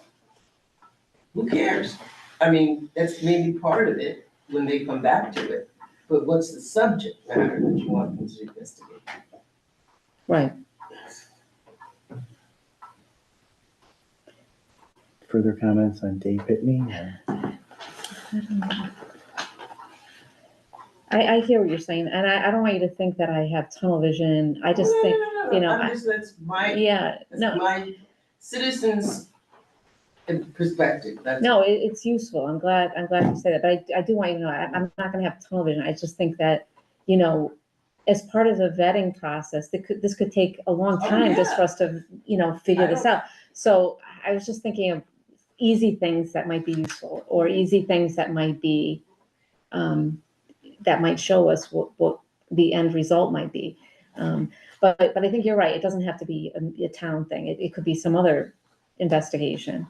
Who cares? I mean, that's maybe part of it when they come back to it, but what's the subject matter that you want them to investigate? right. Further comments on Dave Pitney? I hear what you're saying, and I don't want you to think that I have tunnel vision. I just think, you know, That's yeah, no, my citizens' perspective, that's. no, it's useful. I'm glad you say that, but I do want you to know, I'm not gonna have tunnel vision. I just think that, you know, as part of the vetting process, this could take a long time just for us to, you know, figure this out. So I was just thinking of easy things that might be useful, or easy things that might be, that might show us what the end result might be. But I think you're right. It doesn't have to be a town thing. It could be some other investigation.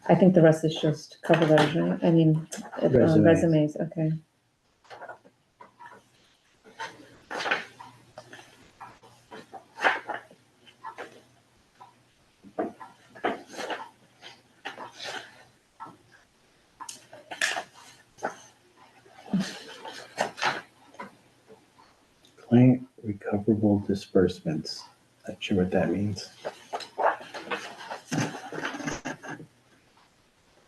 I think the rest is just cover letters, right? I mean, resumes, okay. Client recoverable disbursements. Not sure what that means.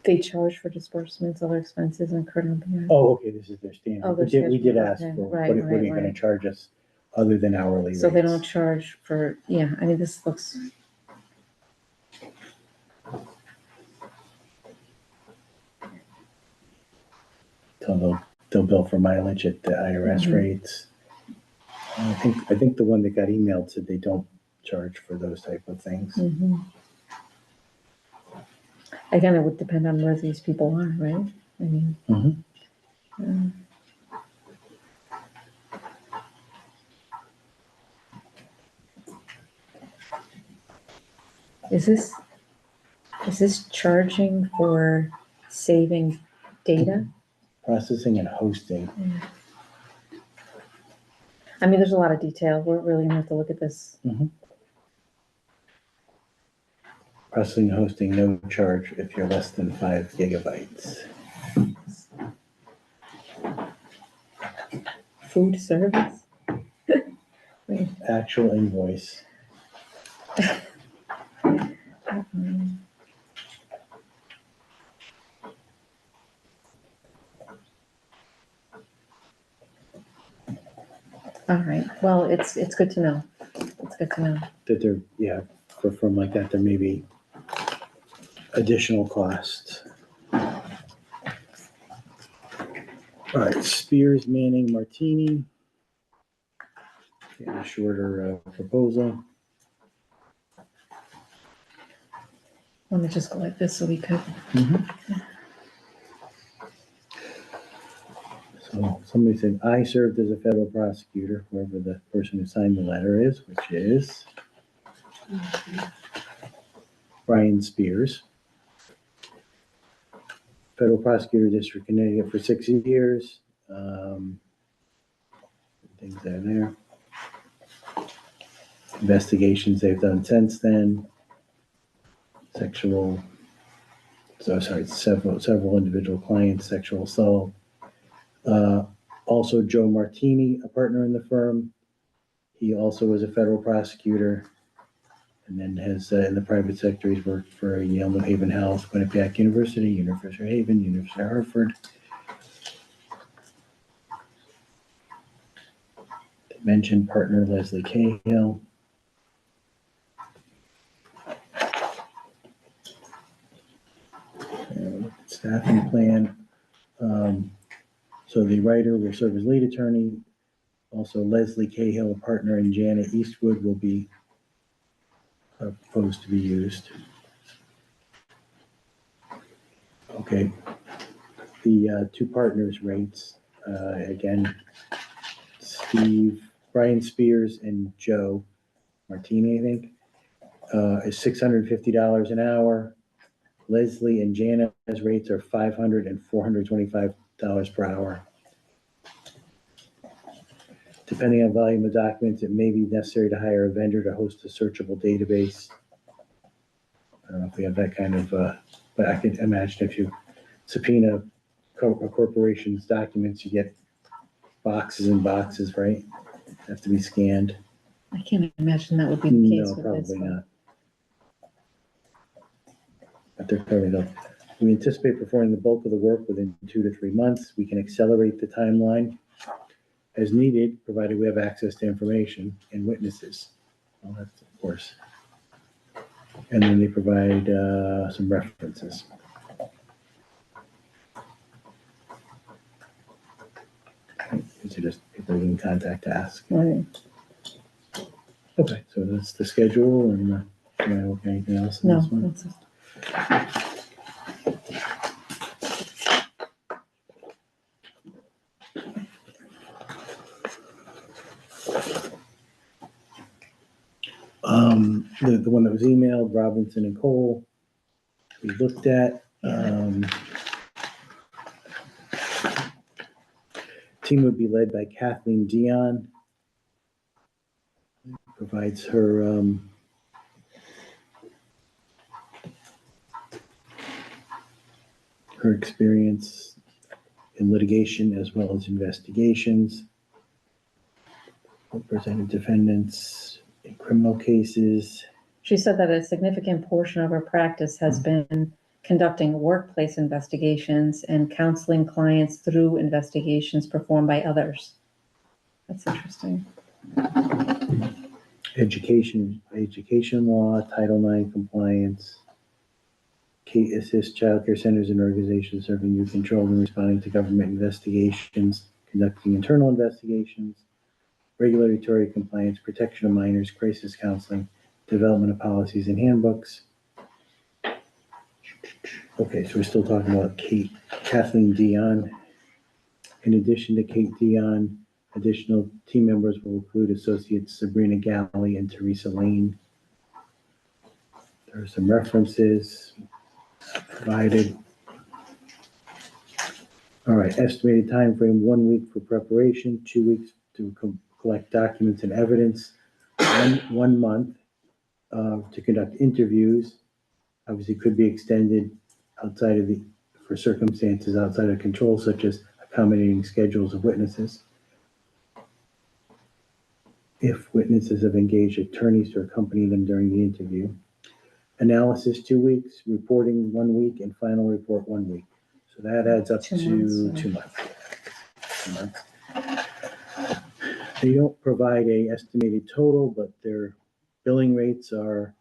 They charge for disbursements, other expenses incurred on behalf. Oh, okay, this is their standard. Oh, We their did standard, ask okay. for, Right, what are you gonna right. charge us other than hourly rates? So they don't charge for, yeah, I mean, this looks, So they'll bill for mileage at the IRS rates. I think the one that got emailed said they don't charge for those type of things. again, it would depend on where these people are, right? I mean. Is this charging for saving data? Processing and hosting. I mean, there's a lot of detail. We're really gonna have to look at this. Processing and hosting, no charge if you're less than 5 gigabytes. Food service? Wait. Actual invoice. All right, well, it's good to know. It's good to know. That there, yeah, for a firm like that, there may be additional costs. All right, Spears, Manning, Martini. Getting a shorter proposal. Let me just go like this so we could. So somebody said, I served as a federal prosecutor, whoever the person who signed the letter is, which is Brian Spears. Federal prosecutor, District of Connecticut for 6 years. Things that are there. Investigations they've done since then. Several individual clients, sexual assault. Also Joe Martini, a partner in the firm. He also was a federal prosecutor and then has, in the private sector, he's worked for Yale New Haven Health, Quinnipiac University, University of Haven, University of Hartford. Mentioned partner Leslie Cahill. Staffing plan. So the writer will serve as lead attorney. Also Leslie Cahill, a partner, and Janet Eastwood will be proposed to be used. Okay. The two partners rates, again, Brian Spears and Joe Martini, I think, is $650 an hour. Leslie and Jana's rates are $500 and $425 per hour. Depending on volume of documents, it may be necessary to hire a vendor to host a searchable database. I don't know if we have that kind of, but I can imagine if you subpoena a corporation's documents, you get boxes and boxes, right? Have to be scanned. I can't imagine that would be the case No, with this probably one. not. But they're covering it up. We anticipate performing the bulk of the work within 2 to 3 months. We can accelerate the timeline as needed, provided we have access to information and witnesses. Well, that's of course. And then they provide some references. These are just people in contact to ask. Right. Okay, so that's the schedule, and anything else in No, this one? that's it. The one that was emailed, Robinson and Cole, we looked at. Team would be led by Kathleen Dion. Provides her her experience in litigation as well as investigations. Represented defendants in criminal cases. She said that a significant portion of her practice has been conducting workplace investigations and counseling clients through investigations performed by others. That's interesting. Education law, Title IX compliance. Assist childcare centers and organizations serving youth in trouble and responding to government investigations, conducting internal investigations, regulatory compliance, protection of minors, crisis counseling, development of policies and handbooks. Okay, so we're still talking about Kathleen Dion. In addition to Kate Dion, additional team members will include associates Sabrina Galley and Teresa Lane. There are some references provided. All right, estimated time frame: 1 week for preparation, 2 weeks to collect documents and evidence, 1 month to conduct interviews. Obviously, could be extended for circumstances outside of control, such as accommodating schedules of witnesses. If witnesses have engaged attorneys to accompany them during the interview. Analysis 2 weeks, reporting 1 week, and final report 1 week. So that adds up to 2 months. 2 months. They don't provide a estimated total, but their billing rates are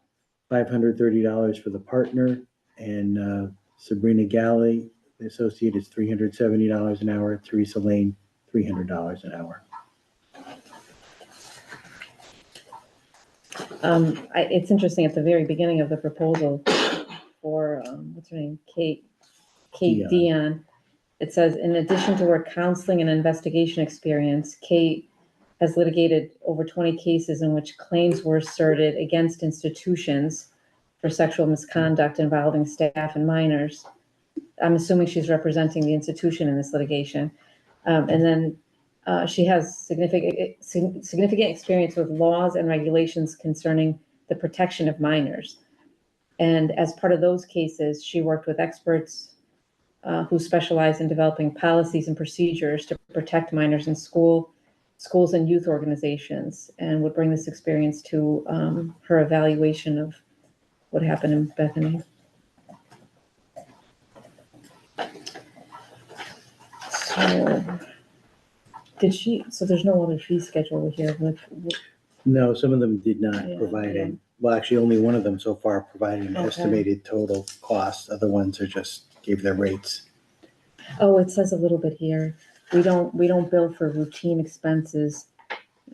$530 for the partner, and Sabrina Galley, the associate, is $370 an hour. Teresa Lane, $300 an hour. It's interesting, at the very beginning of the proposal for, what's her name, Kate Dion, it says, in addition to her counseling and investigation experience, Kate has litigated over 20 cases in which claims were asserted against institutions for sexual misconduct involving staff and minors. I'm assuming she's representing the institution in this litigation. And then she has significant experience with laws and regulations concerning the protection of minors. And as part of those cases, she worked with experts who specialize in developing policies and procedures to protect minors in schools and youth organizations, and would bring this experience to her evaluation of what happened in Bethany. So there's no other fee schedule here with. No, some of them did not provide yeah. well, actually, only one of them so far provided an Okay. estimated total cost. Other ones are just gave their rates. Oh, it says a little bit here. We don't bill for routine expenses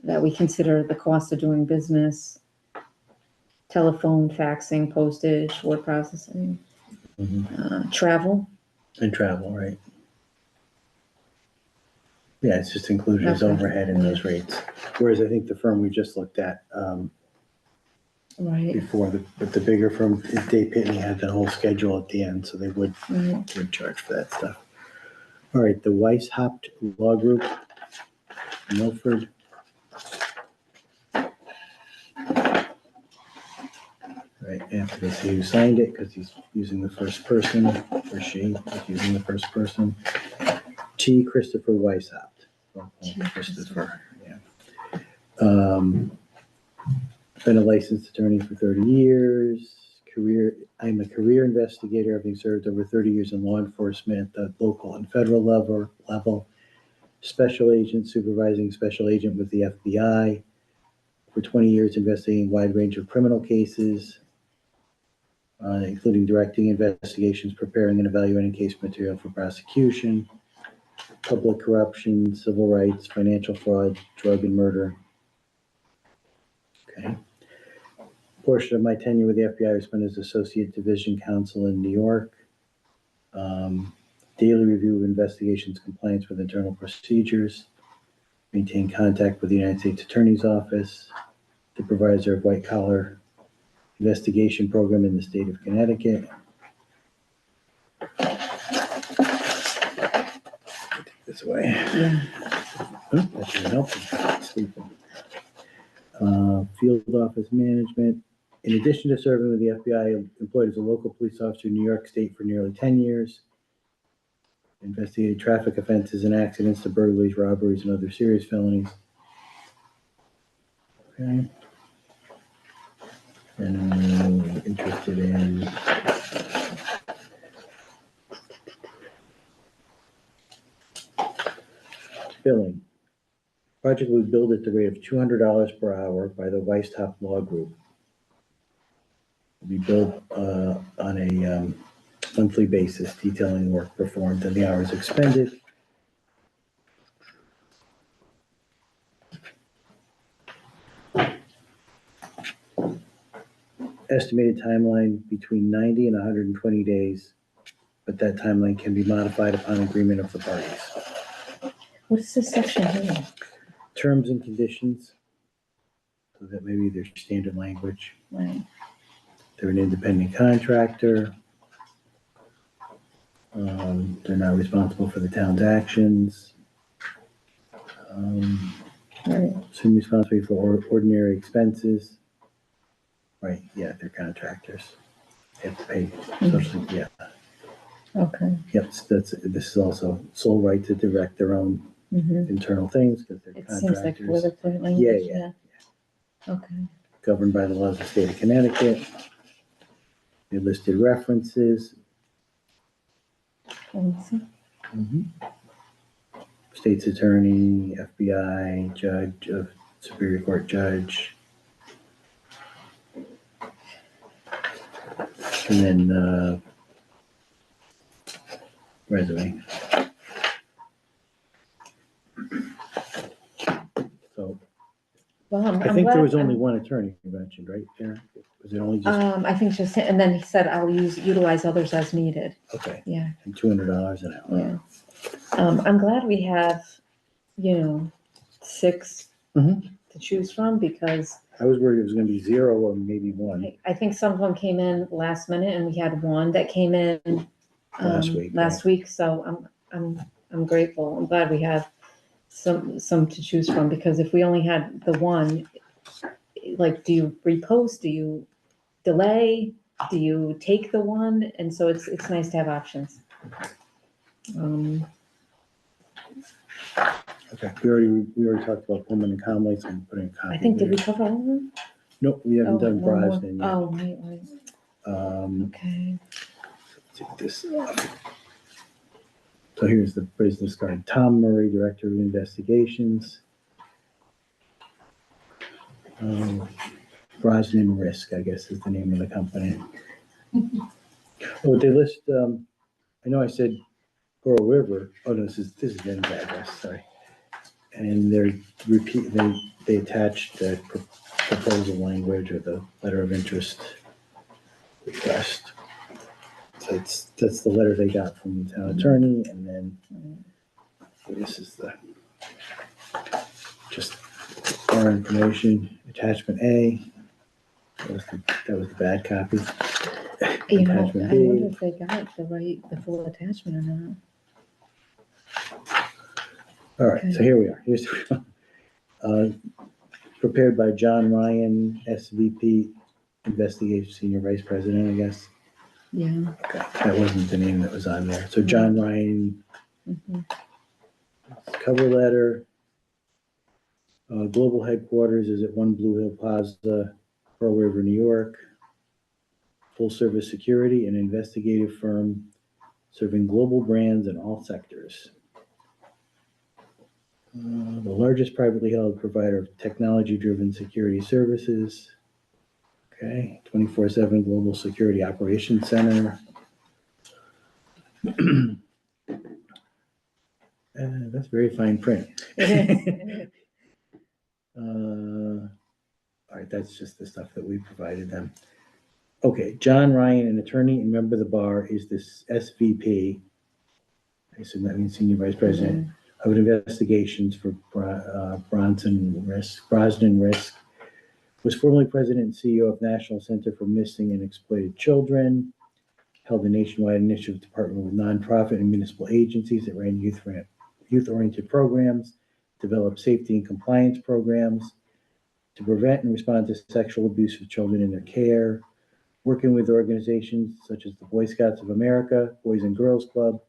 that we consider the cost of doing business, telephone, faxing, postage, word processing, travel. And travel, right? Yeah, it's just included as Okay. overhead in those rates. Whereas I think the firm we just looked at, Right, before, but the bigger firm, Dave Pitney had the whole schedule at the end, so they would right. charge for that stuff. All right, the Weishaupt Law Group, Milford. Right, after they see who signed it, because he's using the first person, or she is using the first person. T. Christopher Weishaupt. Christopher, yeah. Been a licensed attorney for 30 years. I'm a career investigator, having served over 30 years in law enforcement at the local and federal level. Special agent, supervising special agent with the FBI. For 20 years investigating a wide range of criminal cases, including directing investigations, preparing and evaluating case material for prosecution, public corruption, civil rights, financial fraud, drug and murder. Okay. Portion of my tenure with the FBI was spent as Associate Division Counsel in New York. Daily review of investigations, compliance with internal procedures, maintain contact with the United States Attorney's Office, supervisor of white collar investigation program in the state of Connecticut. This way. Yeah. Oh, that didn't help. I'm sleeping. Field office management. In addition to serving with the FBI, employed as a local police officer in New York State for nearly 10 years. Investigated traffic offenses and accidents to burglaries, robberies, and other serious felonies. Okay. And I'm interested in billing. Project was billed at the rate of $200 per hour by the Weishaupt Law Group. Will be billed on a monthly basis, detailing work performed and the hours expended. Estimated timeline between 90 and 120 days, but that timeline can be modified upon agreement of the parties. What is this section here? Terms and conditions, so that maybe there's standard language. Right. They're an independent contractor. They're not responsible for the town's actions. Right. Assume responsibility for ordinary expenses. Right, yeah, they're contractors. They have to pay social, yeah. Okay. Yep, this is also sole right to direct their own Mhm. internal things because they're It seems like contractors. boilerplate language, Yeah. Okay. Governed by the laws of the state of Connecticut. They listed references. Let me see. State's attorney, FBI, judge of Superior Court judge. And then resume. So Well, I'm I think there glad- was only one attorney you mentioned, right, Karen? Was it only just, I think just, and then he said, I'll utilize others as needed. okay, Yeah, and $200 an hour? yeah. I'm glad we have, 6 Mhm. to choose from because I was worried it was gonna be 0 or maybe 1 I think some of them came in last minute and we had one that came in last week. So I'm grateful. I'm glad we have some to choose from because if we only had the one, like, do you repost? Do you delay? Do you take the one? And so it's nice to have options. Okay, we already talked about Pullman and Conley, so I'm putting a copy. I think, did we there. cover all of them? Nope, we haven't done one more. Brosnan yet. Oh, right. Okay. Take this off. So here's the business card. Tom Murray, Director of Investigations. Brosnan Risk, I guess is the name of the company. Oh, they list, I know I said Coral River. Oh, no, this is Ben's address, sorry. And they attached the proposal language or the letter of interest request. So So that's the letter they got from the town attorney, and then this is just our information, attachment A. That was the bad copy. You know, I Attachment B. wonder if they got the full attachment or not. All right, Okay. so here we are. Here's prepared by John Ryan, SVP, Investigation Senior Vice President, I guess. Yeah. Okay, that wasn't the name that was on there. So John Ryan, Mhm. cover letter. Global headquarters is at 1 Blue Hill Plaza, Pearl River, New York. Full service security and investigative firm serving global brands in all sectors. The largest privately held provider of technology-driven security services. Okay, 24/7 Global Security Operations Center. That's very fine print. All right, that's just the stuff that we provided them. Okay, John Ryan, an attorney and member of the bar, is this SVP. I assume that means Senior Vice President of Investigations for Brosnan Risk. Was formerly President and CEO of National Center for Missing and Exploited Children. Held a nationwide initiative department with nonprofit and municipal agencies that ran youth-oriented programs, developed safety and compliance programs to prevent and respond to sexual abuse of children in their care, working with organizations such as the Boy Scouts of America, Boys and Girls Club,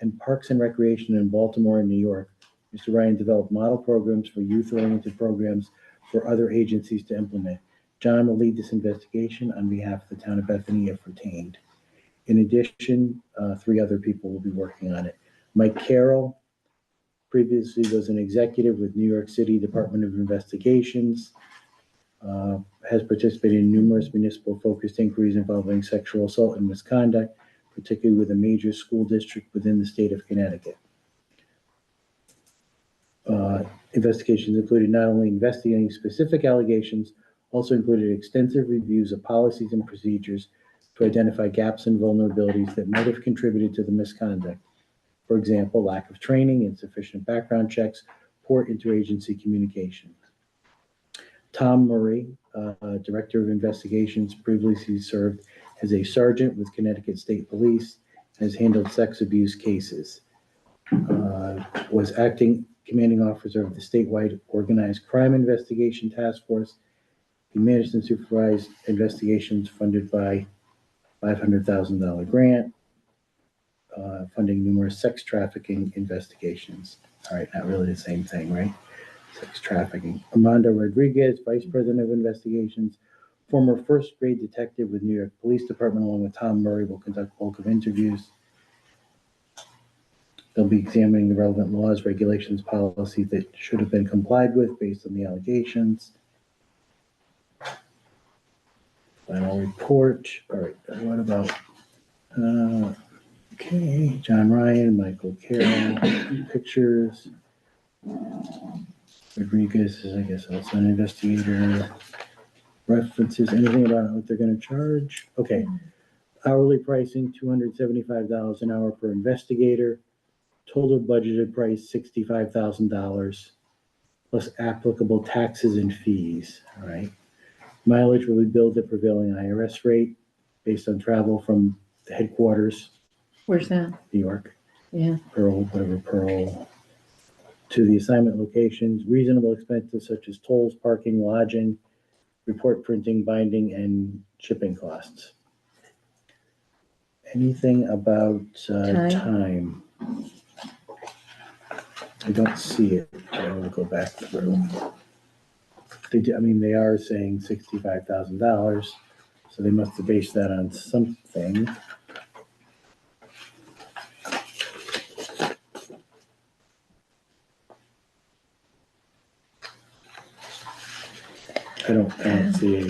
and Parks and Recreation in Baltimore and New York. Mr. Ryan developed model programs for youth-oriented programs for other agencies to implement. John will lead this investigation on behalf of the town of Bethany if retained. In addition, 3 other people will be working on it. Mike Carroll previously was an executive with New York City Department of Investigations, has participated in numerous municipal-focused inquiries involving sexual assault and misconduct, particularly with a major school district within the state of Connecticut. Investigations included not only investigating specific allegations, also included extensive reviews of policies and procedures to identify gaps and vulnerabilities that might have contributed to the misconduct. For example, lack of training, insufficient background checks, poor interagency communication. Tom Murray, Director of Investigations, previously served as a sergeant with Connecticut State Police, has handled sex abuse cases. Was acting commanding officer of the statewide organized crime investigation task force. He managed and supervised investigations funded by $500,000 grant, funding numerous sex trafficking investigations. All right, not really the same thing, right? Sex trafficking. Armando Rodriguez, Vice President of Investigations, former first grade detective with New York Police Department, along with Tom Murray, will conduct bulk of interviews. They'll be examining the relevant laws, regulations, policies that should have been complied with based on the allegations. Final report. All right, what about, okay, John Ryan, Michael Carroll, pictures. Rodriguez is, I guess, also an investigator. References, anything about what they're going to charge? Okay. Hourly pricing, $275 an hour per investigator. Total budgeted price, $65,000, plus applicable taxes and fees. All right. Mileage will be billed at prevailing IRS rate based on travel from the headquarters, Where's that? New York, Yeah. Pearl, to the assignment locations. Reasonable expenses such as tolls, parking, lodging, report printing, binding, and shipping costs. Anything about time? I don't see it. I will go back through. They are saying $65,000, so they must have based that on something. I don't see a.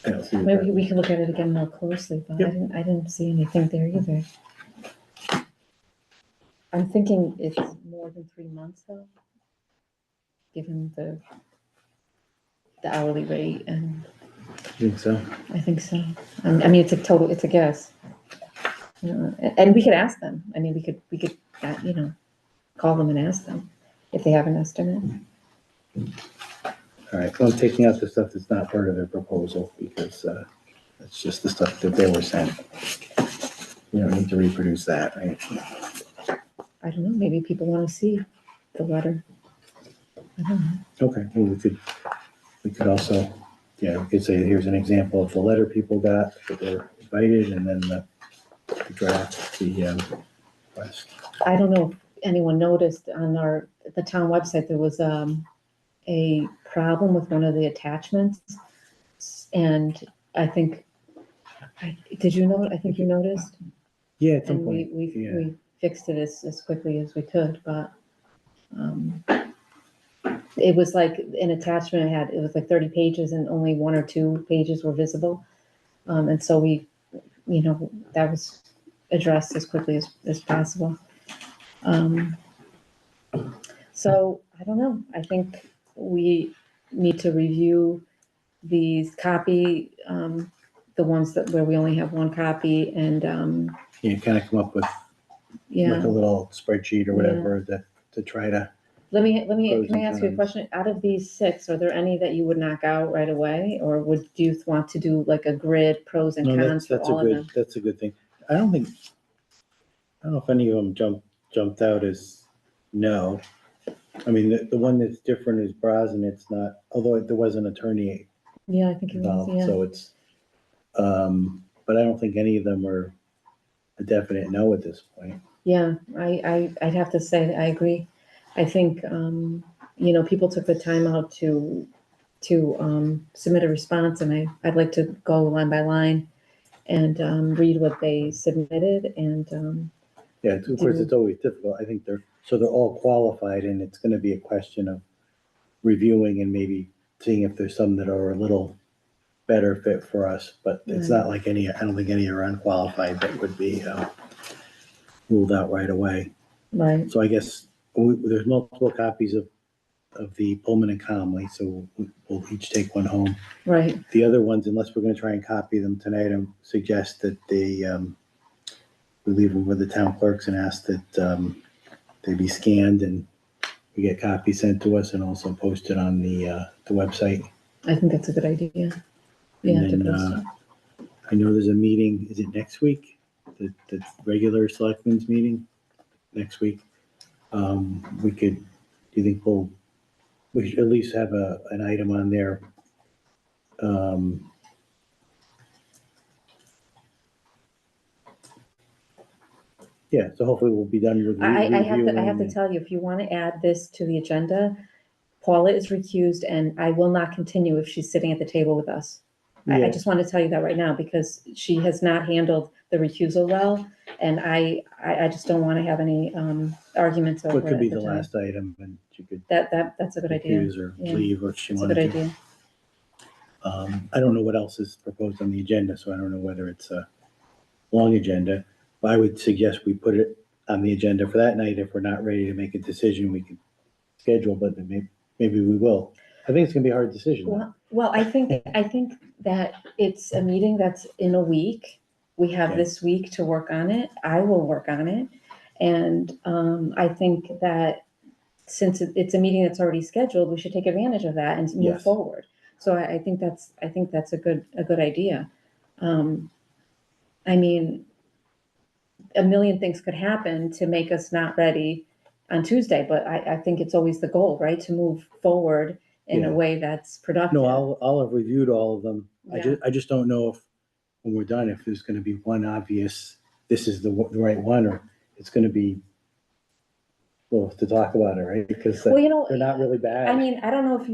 I don't see Maybe we can look at it again more closely, but Yep. I didn't see anything there either. I'm thinking it's more than 3 months though, given the hourly rate, and I think so. I think so. I mean, it's a guess. And we could ask them. I mean, we could, call them and ask them if they have an estimate. All right, well, I'm taking out the stuff that's not part of their proposal because that's just the stuff that they were sent. You don't need to reproduce that, right? I don't know, maybe people want to see the letter. I don't know. Okay, well, we could also, we could say, here's an example of the letter people got that were invited, and then the draft, the request. I don't know if anyone noticed on the town website, there was a problem with one of the attachments. And I think, did you know, I think you noticed? Yeah, at some And point, we fixed it as quickly as we could, but it was like an attachment it was like 30 pages and only 1 or 2 pages were visible. And so that was addressed as quickly as possible. So I don't know, I think we need to review these the ones where we only have 1 copy and, kind of come up with yeah. like a little spreadsheet or whatever to try to. Can Pros I and ask you a cons. question? Out of these 6, are there any that you would knock out right away? Or would you want to do like a grid, pros and No, cons for all of them? that's a good thing. I don't know if any of them jumped out as no. I mean, the one that's different is Brazen. It's not, although there was an attorney Yeah, I think it was, involved, yeah. so it's, but I don't think any of them are a definite no at this point. Yeah, I'd have to say, I agree. I think, people took the time out to submit a response, and I'd like to go line by line and read what they submitted and, Yeah, of course, it's always difficult. I think they're all qualified, and it's gonna be a question of reviewing and maybe seeing if there's some that are a little better fit for us, but it's not like I don't think any are unqualified that would be ruled out right away. right, So I guess there's multiple copies of the Pullman and Conley, so we'll each take one home. right, The other ones, unless we're gonna try and copy them tonight, I suggest that we leave them with the town clerks and ask that they be scanned and we get copies sent to us and also posted on the website. I think that's a good idea. Yeah, And to then, post it. I know there's a meeting, is it next week? The regular selectmen's meeting next week? Do you think we should at least have an item on there? Yeah, so hopefully we'll be done with I have to reviewing. tell you, if you want to add this to the agenda, Paula is recused and I will not continue if she's sitting at the table with us. I Yeah. just want to tell you that right now because she has not handled the recusal well. And I just don't want to have any arguments over it. What could be at the time. last item and you could That's a good idea. recuse or Yeah. leave or if she That's a wanted good to. idea. I don't know what else is proposed on the agenda, so I don't know whether it's a long agenda. But I would suggest we put it on the agenda for that night. If we're not ready to make a decision, we can schedule, but maybe we will. I think it's gonna be a hard decision. though. Well, I think that it's a meeting that's in a week. We have Okay. this week to work on it. I will work on it. And I think that since it's a meeting that's already scheduled, we should take advantage of that and move Yes. forward. So I think that's a good idea. I mean, a million things could happen to make us not ready on Tuesday, but I think it's always the goal, right? To move forward in a Yeah. way that's productive. No, I'll have reviewed all of them. Yeah. I just don't know if, when we're done, if there's gonna be one obvious, this is the right one, or it's gonna be, well, to talk about it, right? Because Well, they're not really bad. I mean, I don't know if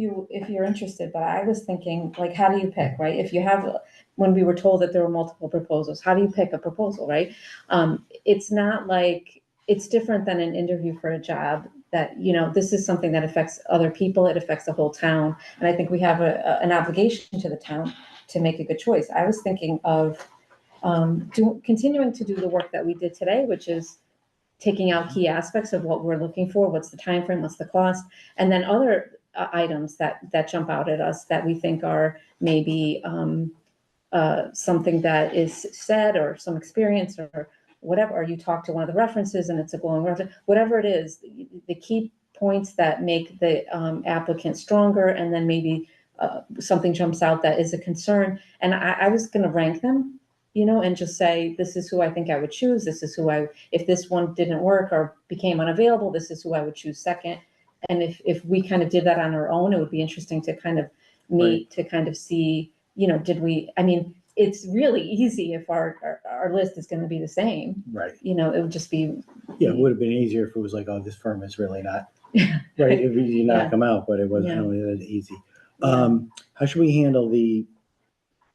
you're interested, but I was thinking, like, how do you pick, right? If you have, when we were told that there were multiple proposals, how do you pick a proposal, right? It's not like, it's different than an interview for a job that, this is something that affects other people, it affects the whole town. And I think we have an obligation to the town to make a good choice. I was thinking of continuing to do the work that we did today, which is taking out key aspects of what we're looking for, what's the time frame, what's the cost, and then other items that jump out at us that we think are maybe something that is said or some experience or whatever, or you talk to one of the references and it's a glowing reference, whatever it is, the key points that make the applicant stronger, and then maybe something jumps out that is a concern. And I was gonna rank them, and just say, this is who I think I would choose, this is who if this one didn't work or became unavailable, this is who I would choose second. And if we kind of did that on our own, it would be interesting to kind of meet, to kind of see, it's really easy if our list is gonna be the same, Right. it would just be. Yeah, it would have been easier if it was like, oh, this firm is really not, right, if you knock them out, but it wasn't really that easy. How should we handle the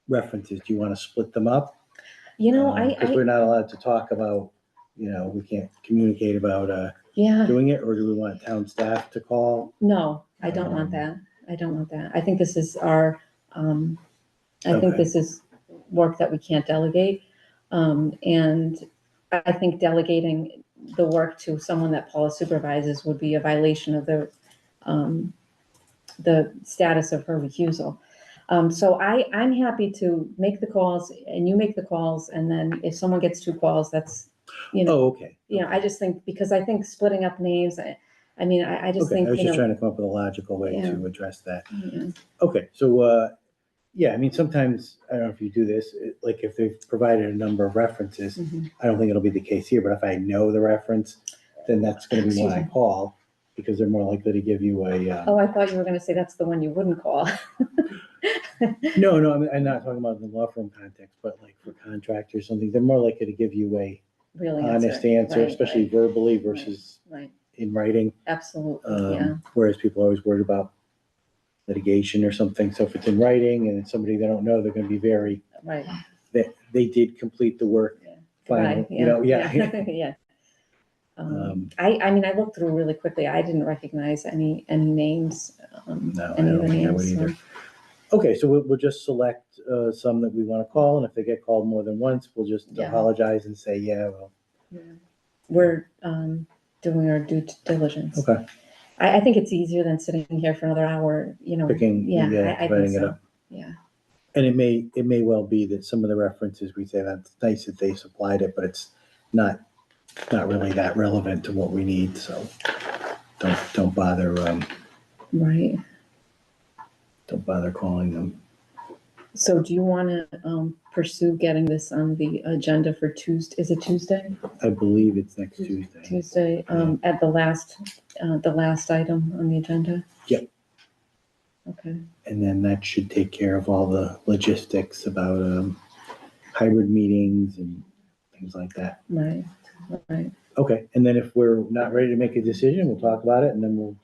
references? Do you want to split them up? Because we're not allowed to talk about, we can't communicate about doing it, or do we want town staff to call? No, I don't want that. I don't want that. I think this is our, I think this is work that we can't delegate. And I think delegating the work to someone that Paula supervises would be a violation of the status of her recusal. So I'm happy to make the calls and you make the calls, and then if someone gets 2 calls, that's, Oh, okay. I just think, because I think splitting up names, I just think, I was just trying to come up with a logical way to address that. Okay, so, sometimes, I don't know if you do this, like if they've provided a number of references, I don't think it'll be the case here, but if I know the reference, then that's gonna be one I call, because they're more likely to give you a. Oh, I thought you were gonna say that's the one you wouldn't call. No, I'm not talking about the law firm context, but like for contract or something, they're more likely to give you a Really honest answer, Right, especially right. verbally versus Right, in writing. absolutely, Whereas people are always worried about litigation or something. So if it's in writing and it's somebody they don't know, they're gonna be very, right. that they did complete the work. Finally, Right, yeah. Yeah. I looked through really quickly. I didn't recognize any names. No, I any of don't the think I would names, so- either. Okay, so we'll just select some that we want to call, and if they get called more than once, we'll just Yeah. apologize and say, yeah, well. We're doing our due diligence. Okay. I think it's easier than sitting here for another hour, Picking, I think dividing it so. up. Yeah, And it may well be that some of the references, we say that's nice that they supplied it, but it's not really that relevant to what we need, so don't bother, right. don't bother calling them. So do you want to pursue getting this on the agenda for Tuesday? Is it Tuesday? I believe it's next Tuesday. Tuesday, at the last item on the agenda? Yep. Okay. And then that should take care of all the logistics about hybrid meetings and things like that. Right. Okay, and then if we're not ready to make a decision, we'll talk about it, and then we'll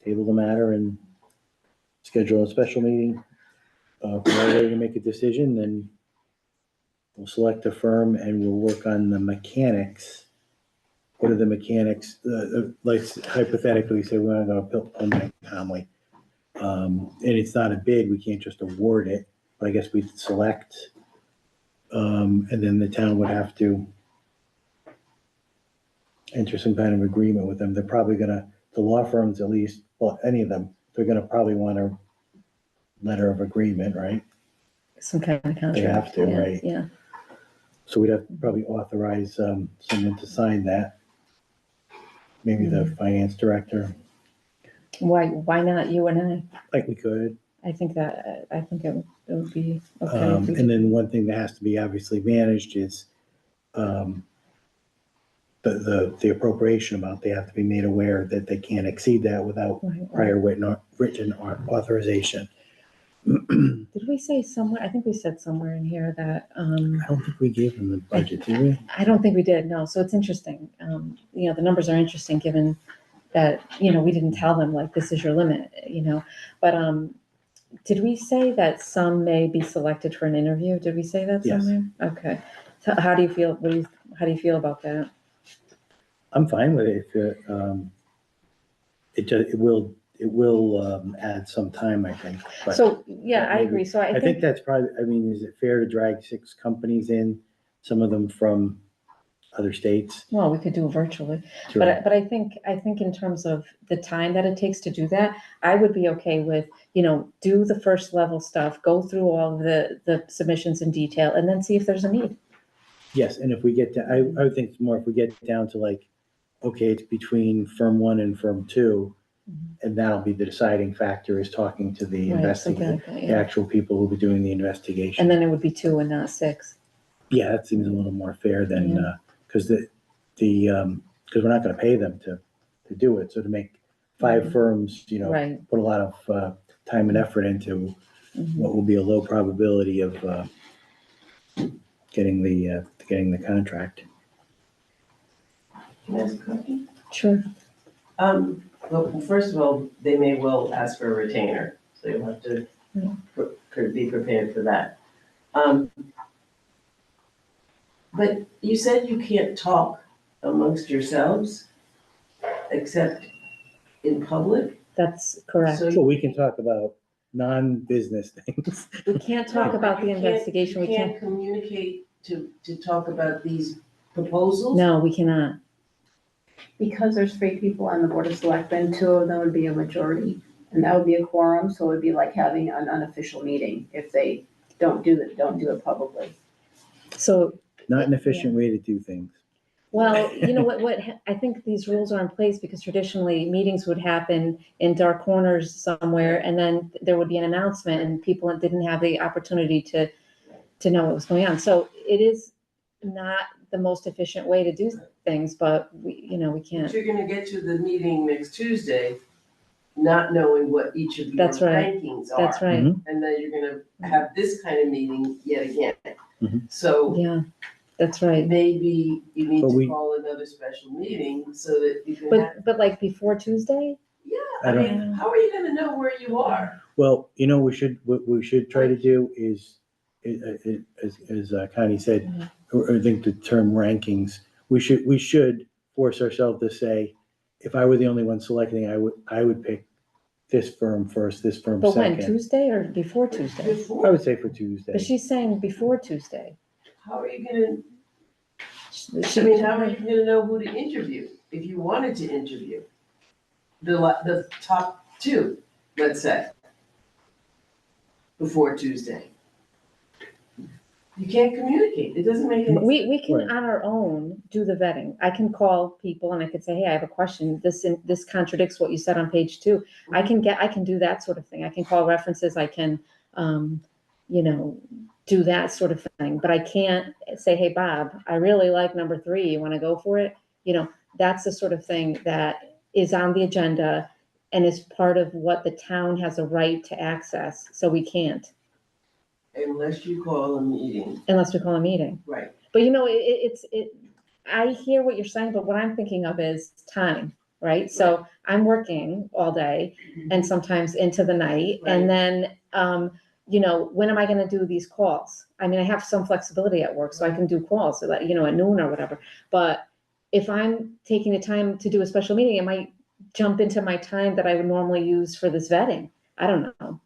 table the matter and schedule a special meeting. If we're ready to make a decision, then we'll select a firm and we'll work on the mechanics. What are the mechanics? Like hypothetically, say we want to go Pullman Conley. And it's not a bid, we can't just award it, but I guess we'd select, and then the town would have to enter some kind of agreement with them. They're probably the law firms at least, well, any of them, they're gonna probably want a letter of agreement, right? Some kind of contract. They have to, Yeah, right? Yeah. So we'd have to probably authorize someone to sign that. Maybe the finance director, Why not you and I? like we could. I think it would be okay. if we And then one thing that has to be obviously managed is the appropriation amount. They have to be made aware that they can't exceed that without Right. prior written authorization. Did we say somewhere, I think we said somewhere in here that, I don't think we gave them the budget, did we? I don't think we did, no, so it's interesting. The numbers are interesting, given that, we didn't tell them, like, this is your limit, but, did we say that some may be selected for an interview? Did we say that Yes. somewhere? Okay, so how do you feel, how do you feel about that? I'm fine with it. If it will add some time, I think. But So, yeah, I maybe- agree, so I think that's probably, is it fair to drag 6 companies in, some of them from other states? well, we could do it virtually. Sure. But I think in terms of the time that it takes to do that, I would be okay with, do the first level stuff, go through all of the submissions in detail, and then see if there's a need. Yes, and if we get to, I would think it's more if we get down to like, okay, it's between firm 1 and firm 2, and that'll be the deciding factor is talking to the Right, something investigator, like that, the yeah. actual people who'll be doing the investigation. And then it would be 2 and not 6. Yeah, that seems a little more fair than, Yeah. because because we're not gonna pay them to do it, so to make 5 firms, Right. put a lot of time and effort into Mhm. what will be a low probability of getting the contract. Can I ask a question? Sure. Well, first of all, they may well ask for a retainer, so you'll have to be prepared for that. But you said you can't talk amongst yourselves except in public? That's correct. So So we can talk about non-business things. We can't talk about the You can't- investigation. We You can't, can't communicate to talk about these proposals? no, we cannot. Because there's 3 people on the Board of Selectmen, 2 of them would be a majority, and that would be a quorum, so it would be like having an unofficial meeting if they don't do it publicly. So, Not an efficient way to do things. well, you know what, I think these rules are in place because traditionally meetings would happen in dark corners somewhere, and then there would be an announcement and people didn't have the opportunity to know what was going on. So it is not the most efficient way to do things, but we But can't. you're gonna get to the meeting next Tuesday, not knowing what each of your That's right. rankings are. That's right. And then you're gonna have this kind of meeting yet again. Mhm. So Yeah, that's right. maybe you need But to we- call another special meeting so that you can have, But like before Tuesday? I I don't- mean, how are you gonna know where you are? Well, what we should try to do is, as Connie said, or I think the term rankings, we should force ourselves to say, if I were the only one selecting, I would pick this firm first, this firm But when, second. Tuesday or before Tuesday? I Before, would say for Tuesday. But she's saying before Tuesday. how are you gonna, She- I mean, how are you gonna know who to interview if you wanted to interview? The top 2, let's say, before Tuesday. You can't communicate, it doesn't make any sense. We can Right. on our own do the vetting. I can call people and I could say, hey, I have a question. This contradicts what you said on page 2. I can do that sort of thing. I can call references. I can, do that sort of thing. But I can't say, hey, Bob, I really like number 3. You want to go for it? That's the sort of thing that is on the agenda and is part of what the town has a right to access. So we can't Unless you call a meeting, unless we call a meeting. right? But I hear what you're saying, but what I'm thinking of is time, right? So I'm working all day and sometimes into the night. Right. And then, when am I gonna do these calls? I mean, I have some flexibility at work, so I can do calls, at noon or whatever. But if I'm taking the time to do a special meeting, it might jump into my time that I would normally use for this vetting. I don't know.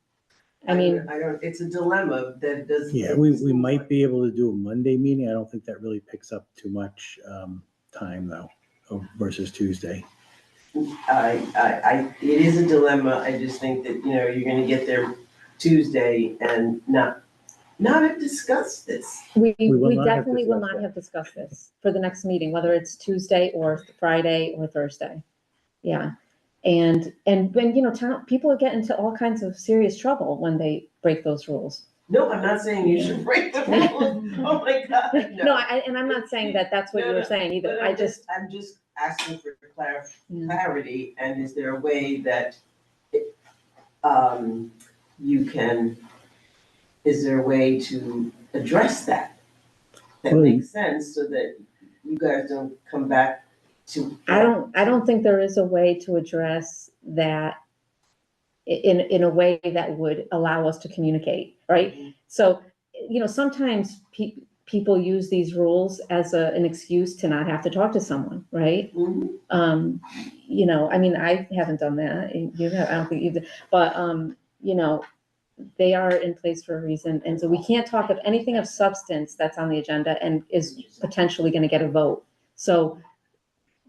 I mean, it's a dilemma that does. Yeah, we might be able to do a Monday meeting. I don't think that really picks up too much time though, versus Tuesday. It is a dilemma, I just think that, you're gonna get there Tuesday and not have discussed this. we will not have definitely will discussed not that. have discussed this for the next meeting, whether it's Tuesday or Friday or Thursday. Yeah. And when, people get into all kinds of serious trouble when they break those rules. No, I'm not saying you should break the rules, oh my God, no. No, and I'm not saying that that's what you were saying either. But I I'm just, asking for Yeah. clarity, and is there a way that, is there a way to address that? That Well, makes sense, so that you guys don't come back to. I don't think there is a way to address that in a way that would allow us to communicate, right? So, sometimes people use these rules as an excuse to not have to talk to someone, right? Mhm. I mean, I haven't done that. You have, I don't think either, but, they are in place for a reason. And so we can't talk of anything of substance that's on the agenda and is potentially going to get a vote. So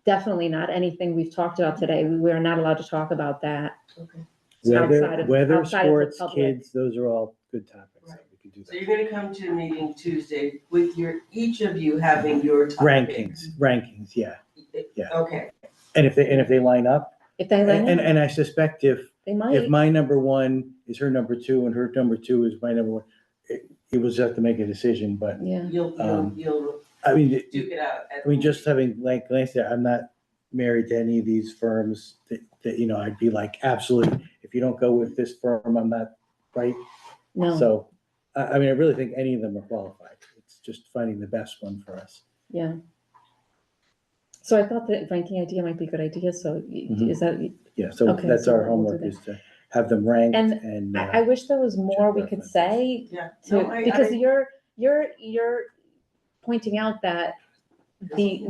definitely not anything we've talked about today. We are not allowed to talk about that. Okay. outside of- Weather, outside of the sports, public. kids, those are all good topics that we can do So that. you're gonna come to a meeting Tuesday with each of you having your top pick. Rankings, yeah. Yeah. Okay, And if they line up, If they line up, and I suspect if they might. my number one is her number two and her number two is my number one, it will just have to make a decision, but Yeah, you'll I mean, duke it out. I mean, just having, like I said, I'm not married to any of these firms that, you know, I'd be like, absolutely, if you don't go with this firm, I'm not, right? no, So, I mean, I really think any of them are qualified. It's just finding the best one for us. yeah. So I thought the ranking idea might be a good idea, so is that, Yeah, so Okay, that's so our we'll do homework that. is to have them ranked And and. I wish there was more we could references. say Yeah. to, No, because you're pointing out that the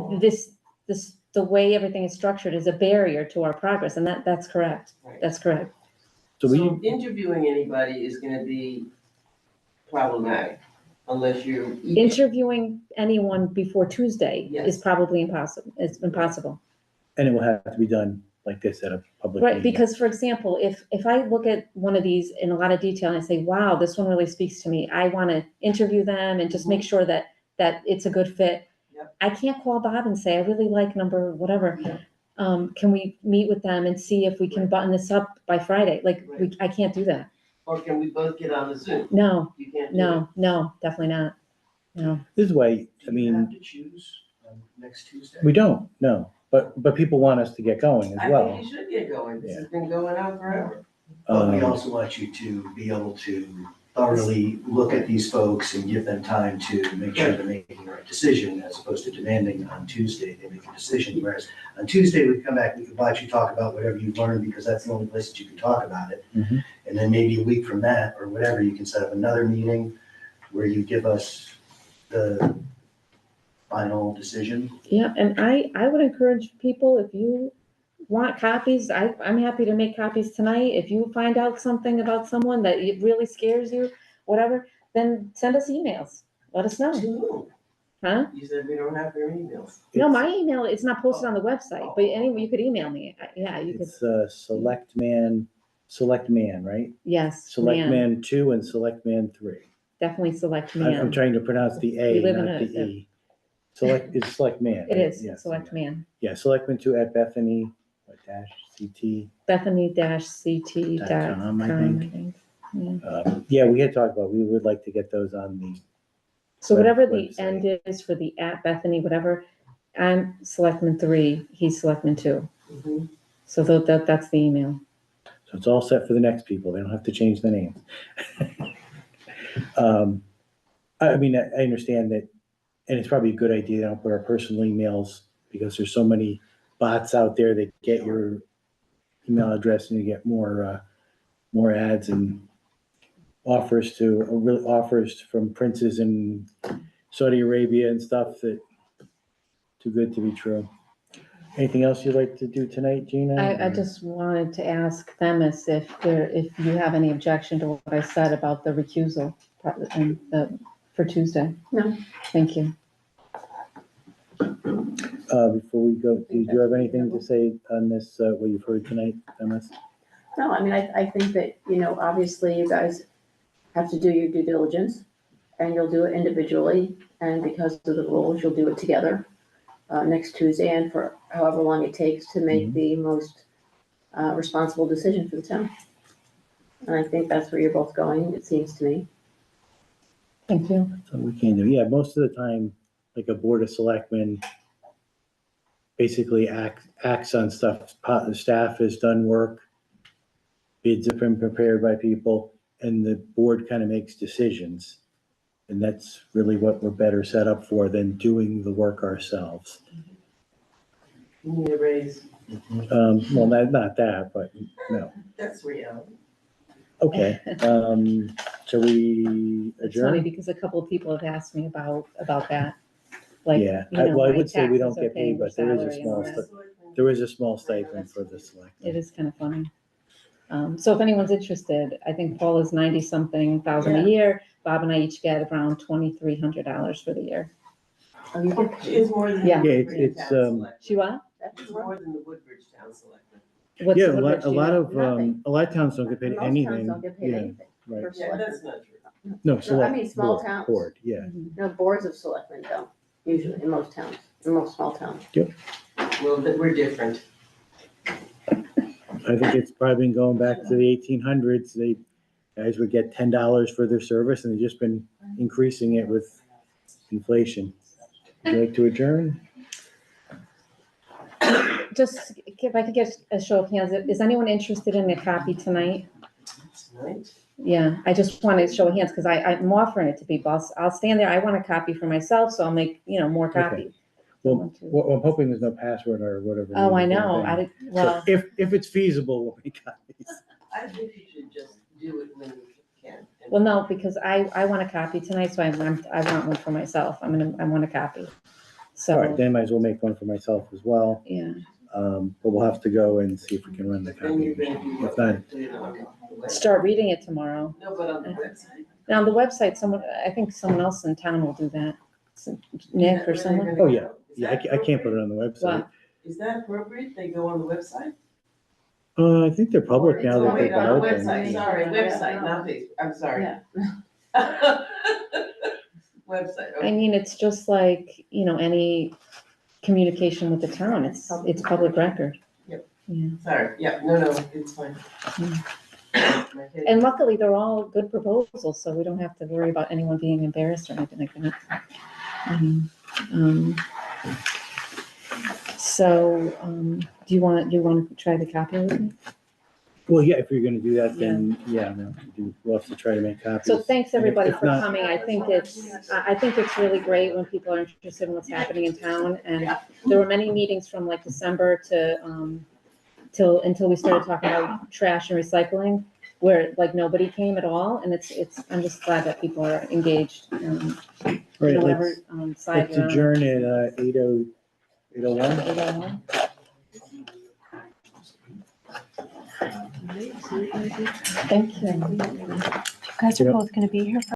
way everything is structured is a barrier to our progress, and that's correct. Right. That's correct. So So interviewing anybody is gonna be problematic unless you. Interviewing anyone before Tuesday is Yes. probably impossible. It's impossible. And it will have to be done, like this, at a public Right, meeting. because for example, if I look at one of these in a lot of detail and I say, wow, this one really speaks to me, I want to interview them and just make sure that it's a good fit. Yep. I can't call Bob and say, I really like number whatever. Yep. Can we meet with them and see if we can button this up by Friday? Like, I can't do that. Or can we both get on the Zoom? No, You can't do it. no, definitely not. No, This way, I Do you have mean, to choose next Tuesday? we don't, no, but people want us to get going as I well. think you should get going. This has been going on forever. But we Um, also want you to be able to thoroughly look at these folks and give them time to make sure they're making the right decision, as opposed to demanding on Tuesday they make a decision. Whereas on Tuesday, we come back, we can watch you talk about whatever you've learned, because that's the only place that you can talk about it. Mhm. And then maybe a week from that, or whatever, you can set up another meeting where you give us the final decision. yeah, and I would encourage people, if you want copies, I'm happy to make copies tonight. If you find out something about someone that it really scares you, whatever, then send us emails. Let us know, To whom? huh? You said we don't have their emails. No, my email, it's not posted on the website, but anyway, you could email me. Yeah, you could, It's Selectman, right? yes, man, Selectman 2 and Selectman 3. definitely select I'm man. trying to pronounce the We A, live in not the a- E. It's Selectman. It right? is, Yes, select man. Yeah, Selectman 2 at Bethany, -CT. Bethany-ct.com, I I think. think. Yeah. Yeah, we had talked about, we would like to get those on the, So whatever the website. end is for the at Bethany, whatever, I'm Selectman 3, he's Selectman 2. Mhm. So that's the email. so it's all set for the next people. They don't have to change the names. I mean, I understand that, and it's probably a good idea, they don't put our personal emails, because there's so many bots out there that get your email address and you get more ads and offers from princes in Saudi Arabia and stuff that too good to be true. Anything else you'd like to do tonight, Gina? I just wanted to ask Themis if you have any objection to what I said about the recusal for Tuesday. No. Thank you. Before we go, do you have anything to say on this, what you've heard tonight, Thomas? No, I mean, I think that, obviously you guys have to do your due diligence, and you'll do it individually, and because of the rules, you'll do it together next Tuesday, and for however long it takes to make the most responsible decision for the town. And I think that's where you're both going, it seems to me. Thank you. So we can do, yeah, most of the time, like a board of selectmen basically acts on stuff. The staff has done work, bids have been prepared by people, and the board kind of makes decisions. And that's really what we're better set up for than doing the work ourselves. You need a raise. Well, not that, but no. That's reality. Okay, shall we It's funny adjourn? because a couple of people have asked me about that. Like, Yeah, you know, well, I my would say we taxes don't are get paying paid, but their there is a salary and all small, that. there is a small stipend for the select. It is kind of funny. So if anyone's interested, I think Paul is 90-something thousand a year. Bob and I each get around $2,300 for the year. Oh, you get It's more than. the Yeah. Yeah, Woodbridge it's, Town Selectmen. She what? It's more than the Woodbridge Town Selectmen. What's Yeah, the Woodbridge, a do you lot know? of, Nothing. a lot of towns don't get paid Most towns anything. don't get paid Yeah, anything. right. for Yeah, selectmen. that's not true. No, I select mean, small board, towns. board, yeah. No, boards of selectmen don't, usually, in most towns, in most small towns. Well, but we're different. I think it's probably been going back to the 1800s. They, guys would get $10 for their service, and they've just been increasing it with inflation. Would you like to adjourn? Just, if I could get a show of hands, is anyone interested in a copy tonight? Right? Yeah, I just want to show of hands, because I'm offering it to people. I'll stand there, I want a copy for myself, so I'll make, more Okay. copies. Well, I'm hoping there's no password or whatever. Oh, I name of the know, thing. I did, So well, if it's feasible, we'll make copies. I think you should just do it when you can. well, no, because I want a copy tonight, so I want one for myself. I want a copy. All right, So, then I might as well make one for myself as well. yeah, But we'll have to go and see if we can run the Then you're copy. gonna do If not, put it on the website. start reading it tomorrow. No, but on the website. Now, on the website, I think someone else in town will do that. Nick or someone. Oh, yeah. Yeah, I can't put it on the website. Wow. Is that appropriate? They go on the website? I think they're public now Oh, that wait, they're on the open. website, sorry, Yeah. website, not Facebook, I'm sorry. Yeah. Website, I okay. mean, it's just like, any communication with the town. It's public record. Yep. Yeah. Sorry, yeah, no, it's fine. My head- And luckily, they're all good proposals, so we don't have to worry about anyone being embarrassed or anything like that. Do you want to try the copy with me? Well, yeah, if you're gonna do that, then, yeah, no, we'll have to try to make copies. So thanks, And if- everybody, if for not- coming. I think it's really great when people are interested in what's happening in town. And there were many meetings from like December to, until we started talking about trash and recycling, where like nobody came at all. And I'm just glad that people are engaged, Right, whatever, side let's you're on. adjourn at 8:01. Thank you. You guys are both gonna be here for